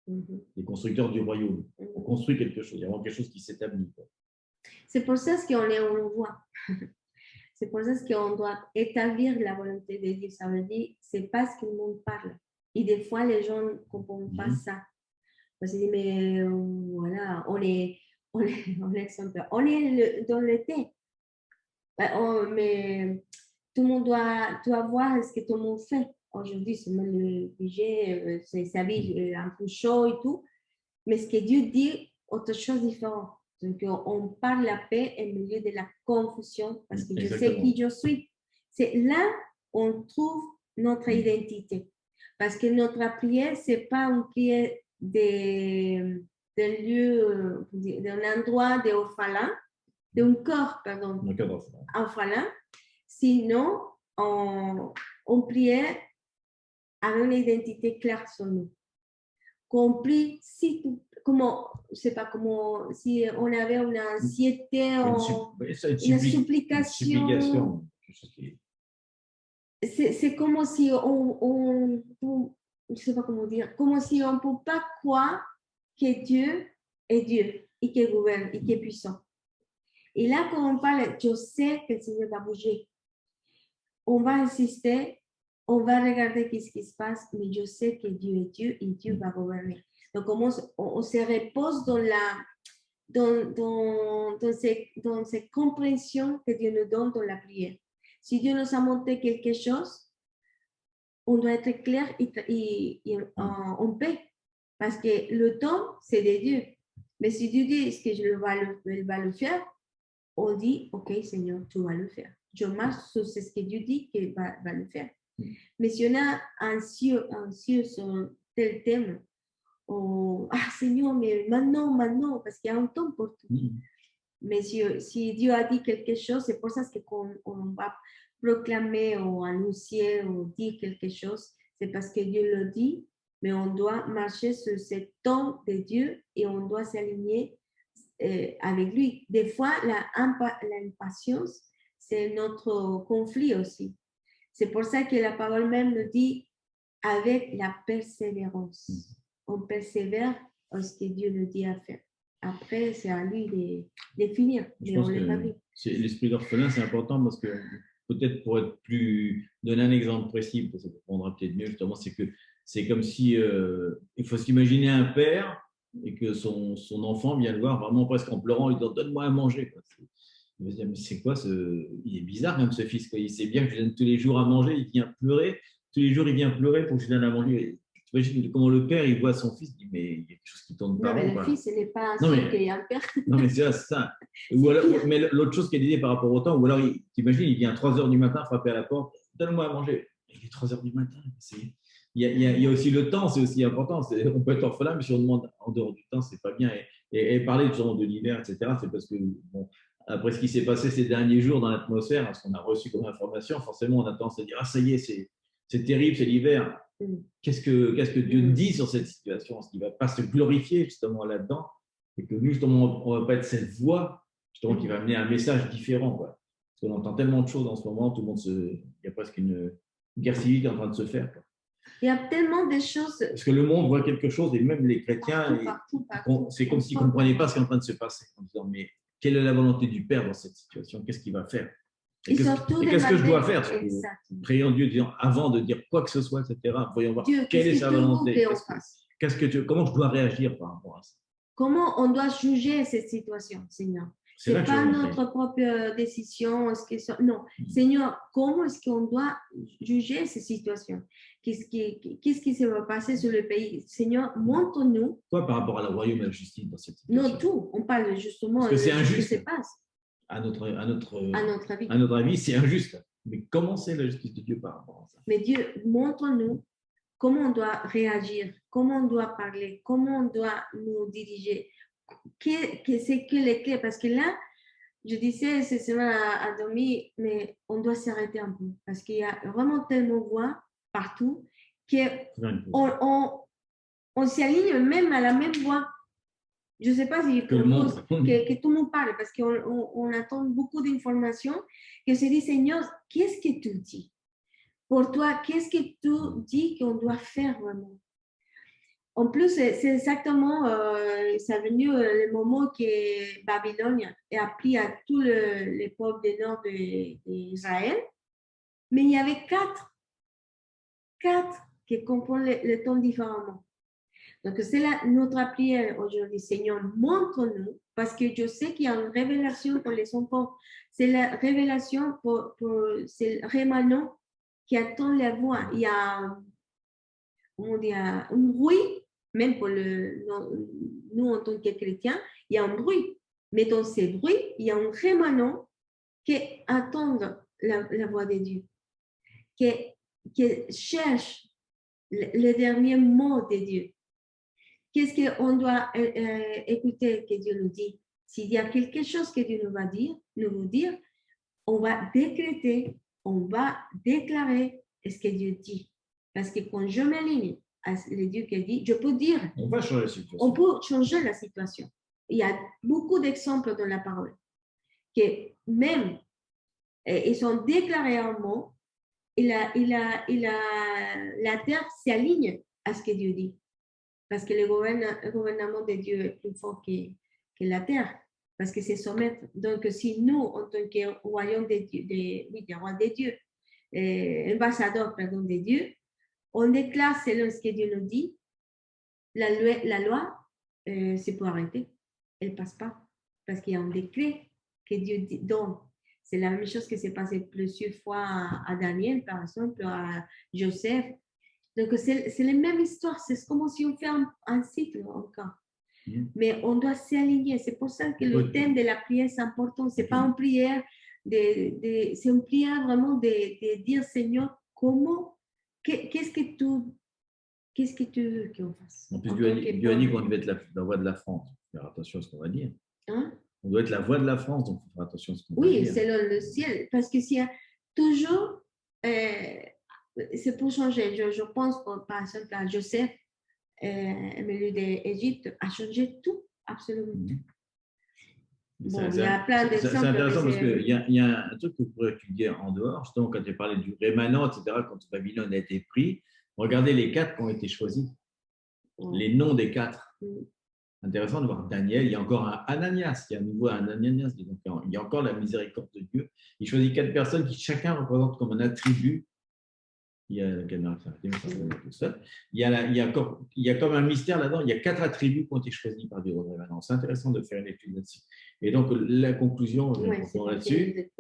Des constructeurs du royaume. On construit quelque chose, il y a vraiment quelque chose qui s'établit. C'est pour ça qu'on le voit. C'est pour ça qu'on doit établir la volonté de Dieu. Ça veut dire, c'est pas ce que le monde parle. Et des fois, les gens ne comprennent pas ça. Parce qu'ils disent, mais voilà, on est dans le thé. Mais tout le monde doit voir ce que tout le monde fait. Aujourd'hui, c'est même le budget, s'habille un peu chaud et tout. Mais ce que Dieu dit, autre chose différente. Donc, on parle la paix au milieu de la confusion parce que je sais qui je suis. C'est là on trouve notre identité. Parce que notre prière, ce n'est pas une prière d'un lieu, d'un endroit d'orphelin, d'un corps, pardon, orphelin. Sinon, on priait avec une identité claire sur nous. Compris si tout, comment, je sais pas comment, si on avait une anxiété, une supplication. C'est comme si je sais pas comment dire, comme si on ne peut pas croire que Dieu est Dieu et qu'il gouverne et qu'il est puissant. Et là, quand on parle, je sais que le Seigneur va bouger. On va insister. On va regarder ce qui se passe, mais je sais que Dieu est Dieu et Dieu va gouverner. Donc, on se repose dans cette compréhension que Dieu nous donne dans la prière. Si Dieu nous a montré quelque chose, on doit être clair et en paix. Parce que le temps, c'est de Dieu. Mais si Dieu dit que je vais le faire, on dit, OK, Seigneur, tu vas le faire. Je marche sur ce que Dieu dit qu'il va le faire. Mais si on est anxieux sur tel thème, Seigneur, mais maintenant, parce qu'il y a un temps pour tout. Mais si Dieu a dit quelque chose, c'est pour ça qu'on va proclamer ou annoncer ou dire quelque chose, c'est parce que Dieu le dit, mais on doit marcher sur ce temps de Dieu et on doit s'aligner avec lui. Des fois, l'impatience, c'est notre conflit aussi. C'est pour ça que la parole même nous dit avec la persévérance. On persévère à ce que Dieu nous dit à faire. Après, c'est à lui de finir. L'esprit d'orphelin, c'est important parce que peut-être pour être donner un exemple précis, parce que ça prendra peut-être mieux justement, c'est que c'est comme si il faut s'imaginer un père et que son enfant vient le voir vraiment presque en pleurant, il dit donne-moi à manger. Il va se dire, mais c'est quoi il est bizarre même ce fils, quoi. Il sait bien que je donne tous les jours à manger, il vient pleurer, tous les jours il vient pleurer pour que je donne à manger. T'imagines comment le père, il voit son fils, il dit, mais il y a quelque chose qui tourne pas Non, mais rond, le quoi. fils, il n'est pas Non, sûr mais- qu'il y a un père. Non, mais c'est ça. Ou alors, mais l'autre chose qu'elle disait par rapport au temps, ou alors, t'imagines, il vient à 3 heures du matin frapper à la porte, donne-moi à manger. Il est 3 heures du matin. Il y a aussi le temps, c'est aussi important. On peut être orphelin, mais si on demande en dehors du temps, c'est pas bien. Et parler justement de l'hiver, etc., c'est parce que, bon, après ce qui s'est passé ces derniers jours dans l'atmosphère, ce qu'on a reçu comme information, forcément, on a tendance à dire, ah, ça y est, c'est terrible, c'est l'hiver. Qu'est-ce que Dieu dit sur cette situation? Est-ce qu'il ne va pas se glorifier justement là-dedans? Et que nous, justement, on ne va pas être cette voix justement, qui va amener un message différent. Quoi. Parce qu'on entend tellement de choses en ce moment, tout le monde il y a presque une guerre civile qui est en train de se faire. Quoi. Il y a tellement de choses. Parce que le monde voit quelque chose, et même les chrétiens, partout. C'est comme s'ils ne comprenaient pas ce qui est en train de se passer. En disant, mais quelle est la volonté du Père dans cette situation? Qu'est-ce qu'il va faire? Et qu'est-ce que je dois faire? Prions Dieu disant, avant de dire quoi que ce soit, etc., voyons voir Dieu, quelle est sa volonté. Comment je dois réagir par rapport à ça? Comment on doit juger cette situation, Seigneur? Ce n'est pas notre propre décision. Non, Seigneur, comment est-ce qu'on doit juger cette situation? Qu'est-ce qui se va passer sur le pays? Seigneur, montre-nous. Quoi par rapport à la royaume et à la justice dans cette situation? Non, tout. On parle justement de ce qui se passe. À notre avis, c'est injuste. Mais comment c'est la justice de Dieu par rapport à ça? Mais Dieu, montre-nous comment on doit réagir, comment on doit parler, comment on doit nous diriger. C'est que les clés? Parce que là, je disais cette semaine à Domi, mais on doit s'arrêter un peu. Parce qu'il y a vraiment tellement de voix partout qu'on s'aligne même à la même voix. Je ne sais pas si que tout le monde parle, parce qu'on attend beaucoup d'informations, que se dit, Seigneur, qu'est-ce que tu dis? Pour toi, qu'est-ce que tu dis qu'on doit faire vraiment? En plus, c'est exactement, c'est venu le moment que Babylone a pris à tous les peuples du nord d'Israël, mais il y avait quatre qui comprennent le temps différemment. Donc, c'est notre prière aujourd'hui. Seigneur, montre-nous, parce que je sais qu'il y a une révélation pour les enfants. C'est la révélation c'est le rémanent qui attend la voix. Il y a, un bruit, même pour nous en tant que chrétiens, il y a un bruit. Mais dans ces bruits, il y a un rémanent qui attend la voix de Dieu, qui cherche le dernier mot de Dieu. Qu'est-ce qu'on doit écouter que Dieu nous dit? S'il y a quelque chose que Dieu nous va dire, on va décréter, on va déclarer ce que Dieu dit. Parce que quand je m'aligne à le Dieu qui dit, je peux dire, on va changer la situation. On peut changer la situation. Il y a beaucoup d'exemples dans la parole que même ils sont déclarés en mots, la terre s'aligne à ce que Dieu dit. Parce que le gouvernement de Dieu est plus fort que la terre, parce que c'est son maître. Donc, si nous, en tant que royaume des rois de Dieu, ambassadeur de Dieu, on déclare selon ce que Dieu nous dit, la loi, c'est pour arrêter. Elle ne passe pas, parce qu'il y a un décret que Dieu donne. C'est la même chose qui s'est passé plusieurs fois à Daniel, par exemple, à Joseph. Donc, c'est la même histoire. C'est comme si on fait un cycle encore. Mais on doit s'aligner. C'est pour ça que le thème de la prière, c'est important. Ce n'est pas une prière, c'est une prière vraiment de dire, Seigneur, comment, qu'est-ce que tu veux qu'on fasse? En plus, Dieu a dit qu'on devait être la voix de la France. Il faut faire attention à ce qu'on va dire. Hein? On doit être la voix de la France, donc il faut faire attention à ce qu'on va dire. Oui, c'est le ciel. Parce que s'il y a toujours... c'est pour changer. Je pense, par exemple, à Joseph, au milieu d'Égypte, a changé tout, absolument tout. Bon, il y a plein d'exemples. C'est intéressant parce qu'il y a un truc que vous pourrez étudier en dehors, justement, quand tu parlais du rémanent, etc., quand Babylone a été pris, regardez les 4 qui ont été choisis, les noms des 4. Intéressant de voir Daniel, il y a encore un Ananias, il y a à nouveau un Ananias, donc il y a encore la miséricorde de Dieu. Il choisit 4 personnes qui chacun représente comme un attribut Il y a la caméra qui s'arrête, mais ça va tout seul. Il y a comme un mystère là-dedans. Il y a 4 attributs qui ont été choisis par Dieu. C'est intéressant de faire une étude là-dessus. Et donc, la conclusion là-dessus,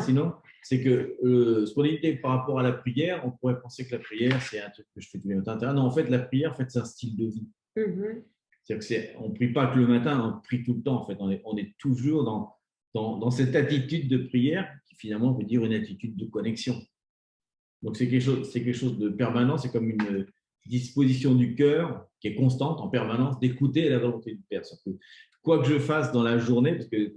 sinon, c'est que ce qu'on dit par rapport à la prière, on pourrait penser que la prière, c'est un truc que je fais tous les matins. Non, en fait, la prière, en fait, c'est un style de vie. C'est-à-dire qu'on ne prie pas que le matin, on prie tout le temps. En fait, on est toujours dans cette attitude de prière qui, finalement, veut dire une attitude de connexion. Donc, c'est quelque chose de permanent, c'est comme une disposition du cœur qui est constante en permanence d'écouter la volonté du Père. Que, quoi que je fasse dans la journée, parce que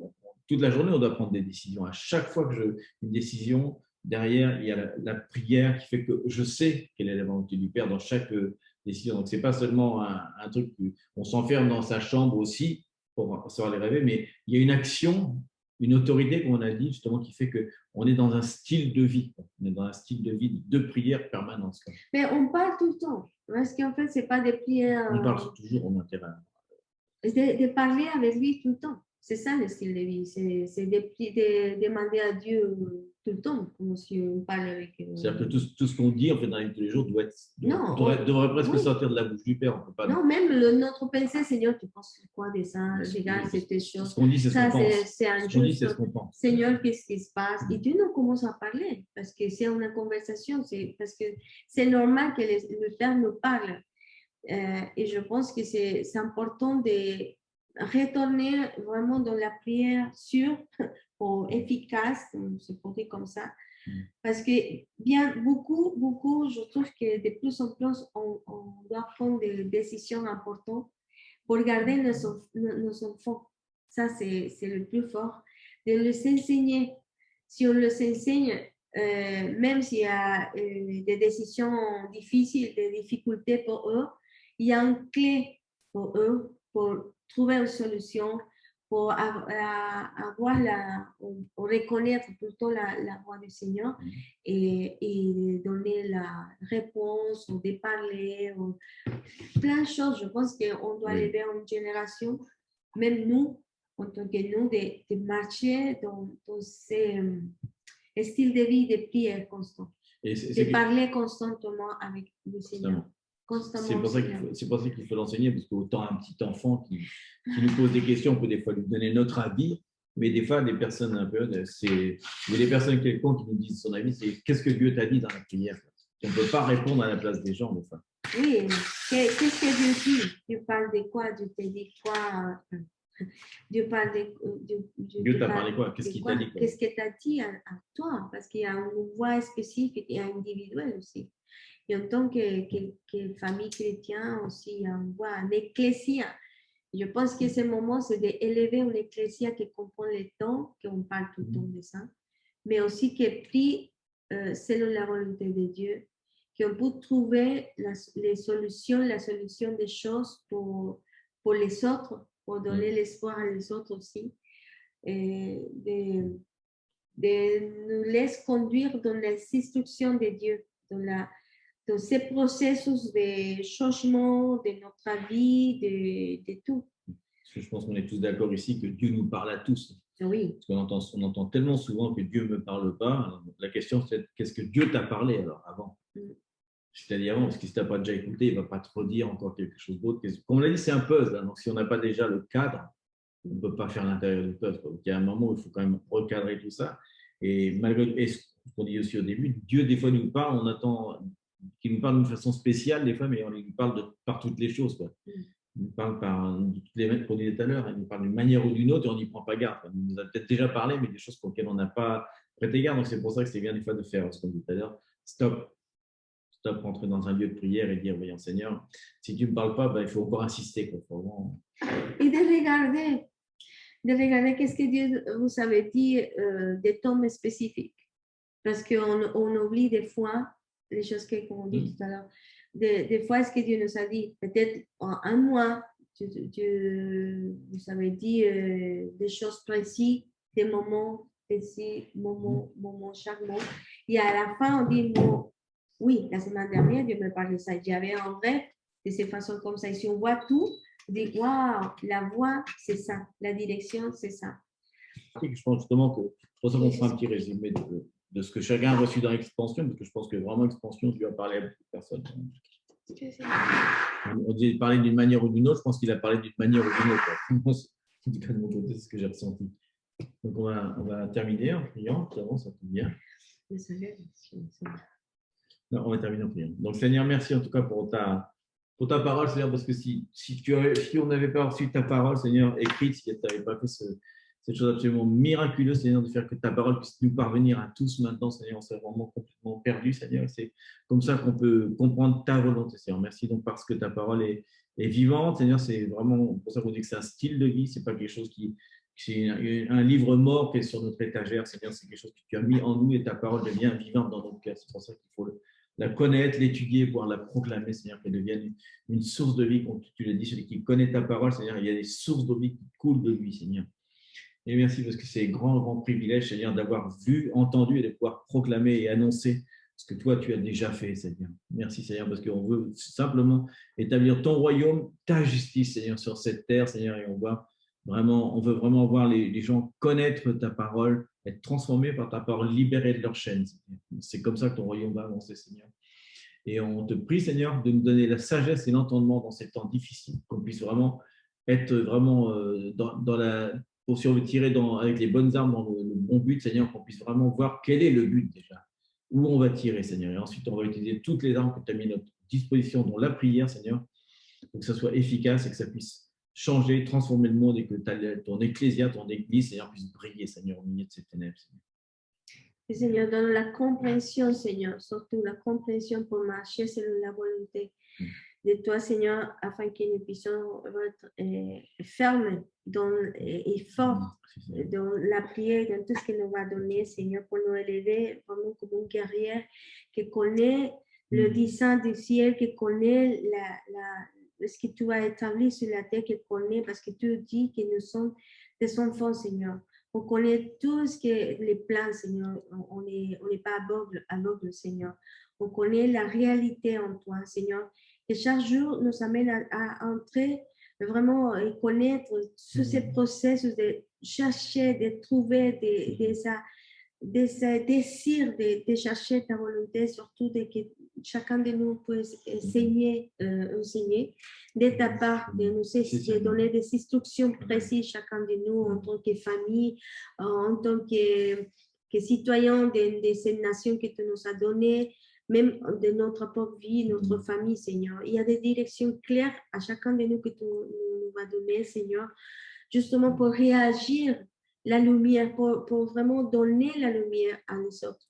toute la journée, on doit prendre des décisions. À chaque fois que une décision, derrière, il y a la prière qui fait que je sais quelle est la volonté du Père dans chaque décision. Donc, ce n'est pas seulement un truc qu'on s'enferme dans sa chambre aussi pour savoir les rêver, mais il y a une action, une autorité, comme on a dit, justement, qui fait qu'on est dans un style de vie. On est dans un style de vie de prière permanente. Mais on parle tout le temps, parce qu'en fait, ce n'est pas des prières… On parle toujours en intérêt. De parler avec lui tout le temps. C'est ça le style de vie. C'est de demander à Dieu tout le temps, comme si on parle avec… C'est-à-dire que tout ce qu'on dit en fait, dans la vie de tous les jours devrait presque sortir de la bouche du Père. On peut pas non, même notre pensée, Seigneur, tu penses quoi de ça? Regarde, c'est tes choses. Ce qu'on dit, c'est ce qu'on pense. C'est un jeu. C'est ce qu'on pense. Seigneur, qu'est-ce qui se passe? Et Dieu nous commence à parler, parce que c'est une conversation, parce que c'est normal que le Père nous parle. Et je pense que c'est important de retourner vraiment dans la prière sûre ou efficace, c'est pour dire comme ça, parce que beaucoup, je trouve que de plus en plus, on doit prendre des décisions importantes pour garder nos enfants. Ça, c'est le plus fort. De les enseigner. Si on les enseigne, même s'il y a des décisions difficiles, des difficultés pour eux, il y a une clé pour eux pour trouver une solution, pour reconnaître plutôt la voix du Seigneur et donner la réponse ou de parler, ou plein de choses. Je pense qu'on doit élever une génération, même nous, en tant que nous, de marcher dans ces styles de vie de prière constant, de parler constamment avec le Seigneur. C'est pour ça qu'il faut l'enseigner, parce qu'autant un petit enfant qui nous pose des questions, on peut des fois lui donner notre avis, mais des fois, des personnes un peu, il y a des personnes quelconques qui nous disent son avis, c'est qu'est-ce que Dieu t'a dit dans la prière? On ne peut pas répondre à la place des gens, des fois. Oui, qu'est-ce que Dieu dit? Dieu parle de quoi? Dieu te dit quoi? Dieu parle Dieu t'a parlé quoi? Qu'est-ce qu'il t'a dit? Qu'est-ce qu'il t'a dit à toi? Parce qu'il y a une voix spécifique et individuelle aussi. Et en tant que famille chrétienne aussi, il y a une voix, une ecclésia. Je pense que ce moment, c'est d'élever une ecclésia qui comprend le temps, qu'on parle tout le temps de ça, mais aussi qui prie selon la volonté de Dieu, qu'on peut trouver la solution des choses pour les autres, pour donner l'espoir à les autres aussi, et de nous laisser conduire dans les instructions de Dieu, dans ces processus de changement de notre vie, de tout. Parce que je pense qu'on est tous d'accord ici que Dieu nous parle à tous. Oui. Parce qu'on entend tellement souvent que Dieu ne me parle pas. Alors, la question, c'est qu'est-ce que Dieu t'a parlé alors avant? C'est-à-dire avant, parce que si tu n'as pas déjà écouté, il ne va pas te redire encore quelque chose d'autre. Comme on l'a dit, c'est un puzzle. Donc, si on n'a pas déjà le cadre, on ne peut pas faire l'intérieur du puzzle. Donc, il y a un moment où il faut quand même recadrer tout ça. Et malgré ce qu'on dit aussi au début, Dieu, des fois, nous parle, on attend qu'il nous parle d'une façon spéciale, des fois, mais on nous parle par toutes les choses. Quoi. Il nous parle par toutes les maîtres qu'on disait tout à l'heure, il nous parle d'une manière ou d'une autre et on n'y prend pas garde. Il nous a peut-être déjà parlé, mais des choses pour lesquelles on n'a pas prêté garde. Donc, c'est pour ça que c'est bien des fois de faire ce qu'on dit tout à l'heure. Stop, rentrer dans un lieu de prière et dire, voyons Seigneur, si tu ne me parles pas, il faut encore insister. Quoi. Faut vraiment... Et de regarder qu'est-ce que Dieu vous avait dit des temps spécifiques. Parce qu'on oublie des fois les choses qu'on dit tout à l'heure. Des fois, ce que Dieu nous a dit, peut-être en un mois, Dieu vous avait dit des choses précises, des moments précis, moment, chaque mot. Et à la fin, on dit, non, oui, la semaine dernière, Dieu me parlait de ça. J'avais un rêve de cette façon comme ça. Et si on voit tout, on dit, waouh, la voix, c'est ça. La direction, c'est ça. Je pense justement que c'est pour ça qu'on fera un petit résumé de de ce que chacun a reçu dans l'expansion, parce que je pense que vraiment expansion, tu as parlé à beaucoup de personnes. On dit parler d'une manière ou d'une autre, je pense qu'il a parlé d'une manière ou d'une autre. En tout cas, de mon côté, c'est ce que j'ai ressenti. Donc, on va terminer en priant, ça va bien. Non, on va terminer en priant. Donc, Seigneur, merci en tout cas pour ta parole, Seigneur, parce que si on n'avait pas reçu ta parole, Seigneur, écrite, si tu n'avais pas fait cette chose absolument miraculeuse, Seigneur, de faire que ta parole puisse nous parvenir à tous maintenant, Seigneur, on serait vraiment complètement perdu, Seigneur. C'est comme ça qu'on peut comprendre ta volonté, Seigneur. Merci donc parce que ta parole est vivante, Seigneur. C'est vraiment pour ça qu'on dit que c'est un style de vie, c'est pas quelque chose c'est un livre mort qui est sur notre étagère, Seigneur. C'est quelque chose que tu as mis en nous et ta parole devient vivante dans notre cœur. C'est pour ça qu'il faut la connaître, l'étudier, pouvoir la proclamer, Seigneur, qu'elle devienne une source de vie, comme tu l'as dit, celui qui connaît ta parole, Seigneur, il y a des sources de vie qui coulent de lui, Seigneur. Et merci parce que c'est un grand privilège, Seigneur, d'avoir vu, entendu et de pouvoir proclamer et annoncer ce que toi, tu as déjà fait, Seigneur. Merci, Seigneur, parce qu'on veut simplement établir ton royaume, ta justice, Seigneur, sur cette terre, Seigneur, et on veut vraiment voir les gens connaître ta parole, être transformés par ta parole, libérés de leurs chaînes. C'est comme ça que ton royaume va avancer, Seigneur. Et on te prie, Seigneur, de nous donner la sagesse et l'entendement dans ces temps difficiles, qu'on puisse vraiment être vraiment pour tirer avec les bonnes armes dans le bon but, Seigneur, qu'on puisse vraiment voir quel est le but déjà, où on va tirer, Seigneur. Et ensuite, on va utiliser toutes les armes que tu as mis à notre disposition, dont la prière, Seigneur, pour que ça soit efficace et que ça puisse changer, transformer le monde et que ton ecclésia, ton église, Seigneur, puisse briller, Seigneur, au milieu de ces ténèbres, Seigneur. Et Seigneur, donne la compréhension, Seigneur, surtout la compréhension pour marcher selon la volonté de toi, Seigneur, afin que nous puissions être fermes et forts dans la prière, dans tout ce qu'il nous va donner, Seigneur, pour nous élever vraiment comme une guerrière qui connaît le dessein du ciel, qui connaît ce que tu as établi sur la terre, qui connaît, parce que tu dis que nous sommes des enfants, Seigneur. On connaît tout ce que les plans, Seigneur. On n'est pas aveugle, Seigneur. On connaît la réalité en toi, Seigneur. Et chaque jour nous amène à entrer vraiment et connaître tous ces processus de chercher, de trouver des désirs de chercher ta volonté, surtout de que chacun de nous puisse enseigner de ta part, de donner des instructions précises chacun de nous en tant que famille, en tant que citoyen de cette nation que tu nous as donnée, même de notre propre vie, notre famille, Seigneur. Il y a des directions claires à chacun de nous que tu nous vas donner, Seigneur, justement pour réagir la lumière, pour vraiment donner la lumière à nous autres.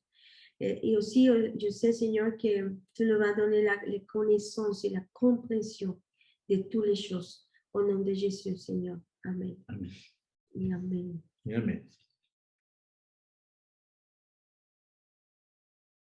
Et aussi, je sais, Seigneur, que tu nous vas donner la connaissance et la compréhension de toutes les choses. Au nom de Jésus, Seigneur. Amen. Amen. Et amen. Amen.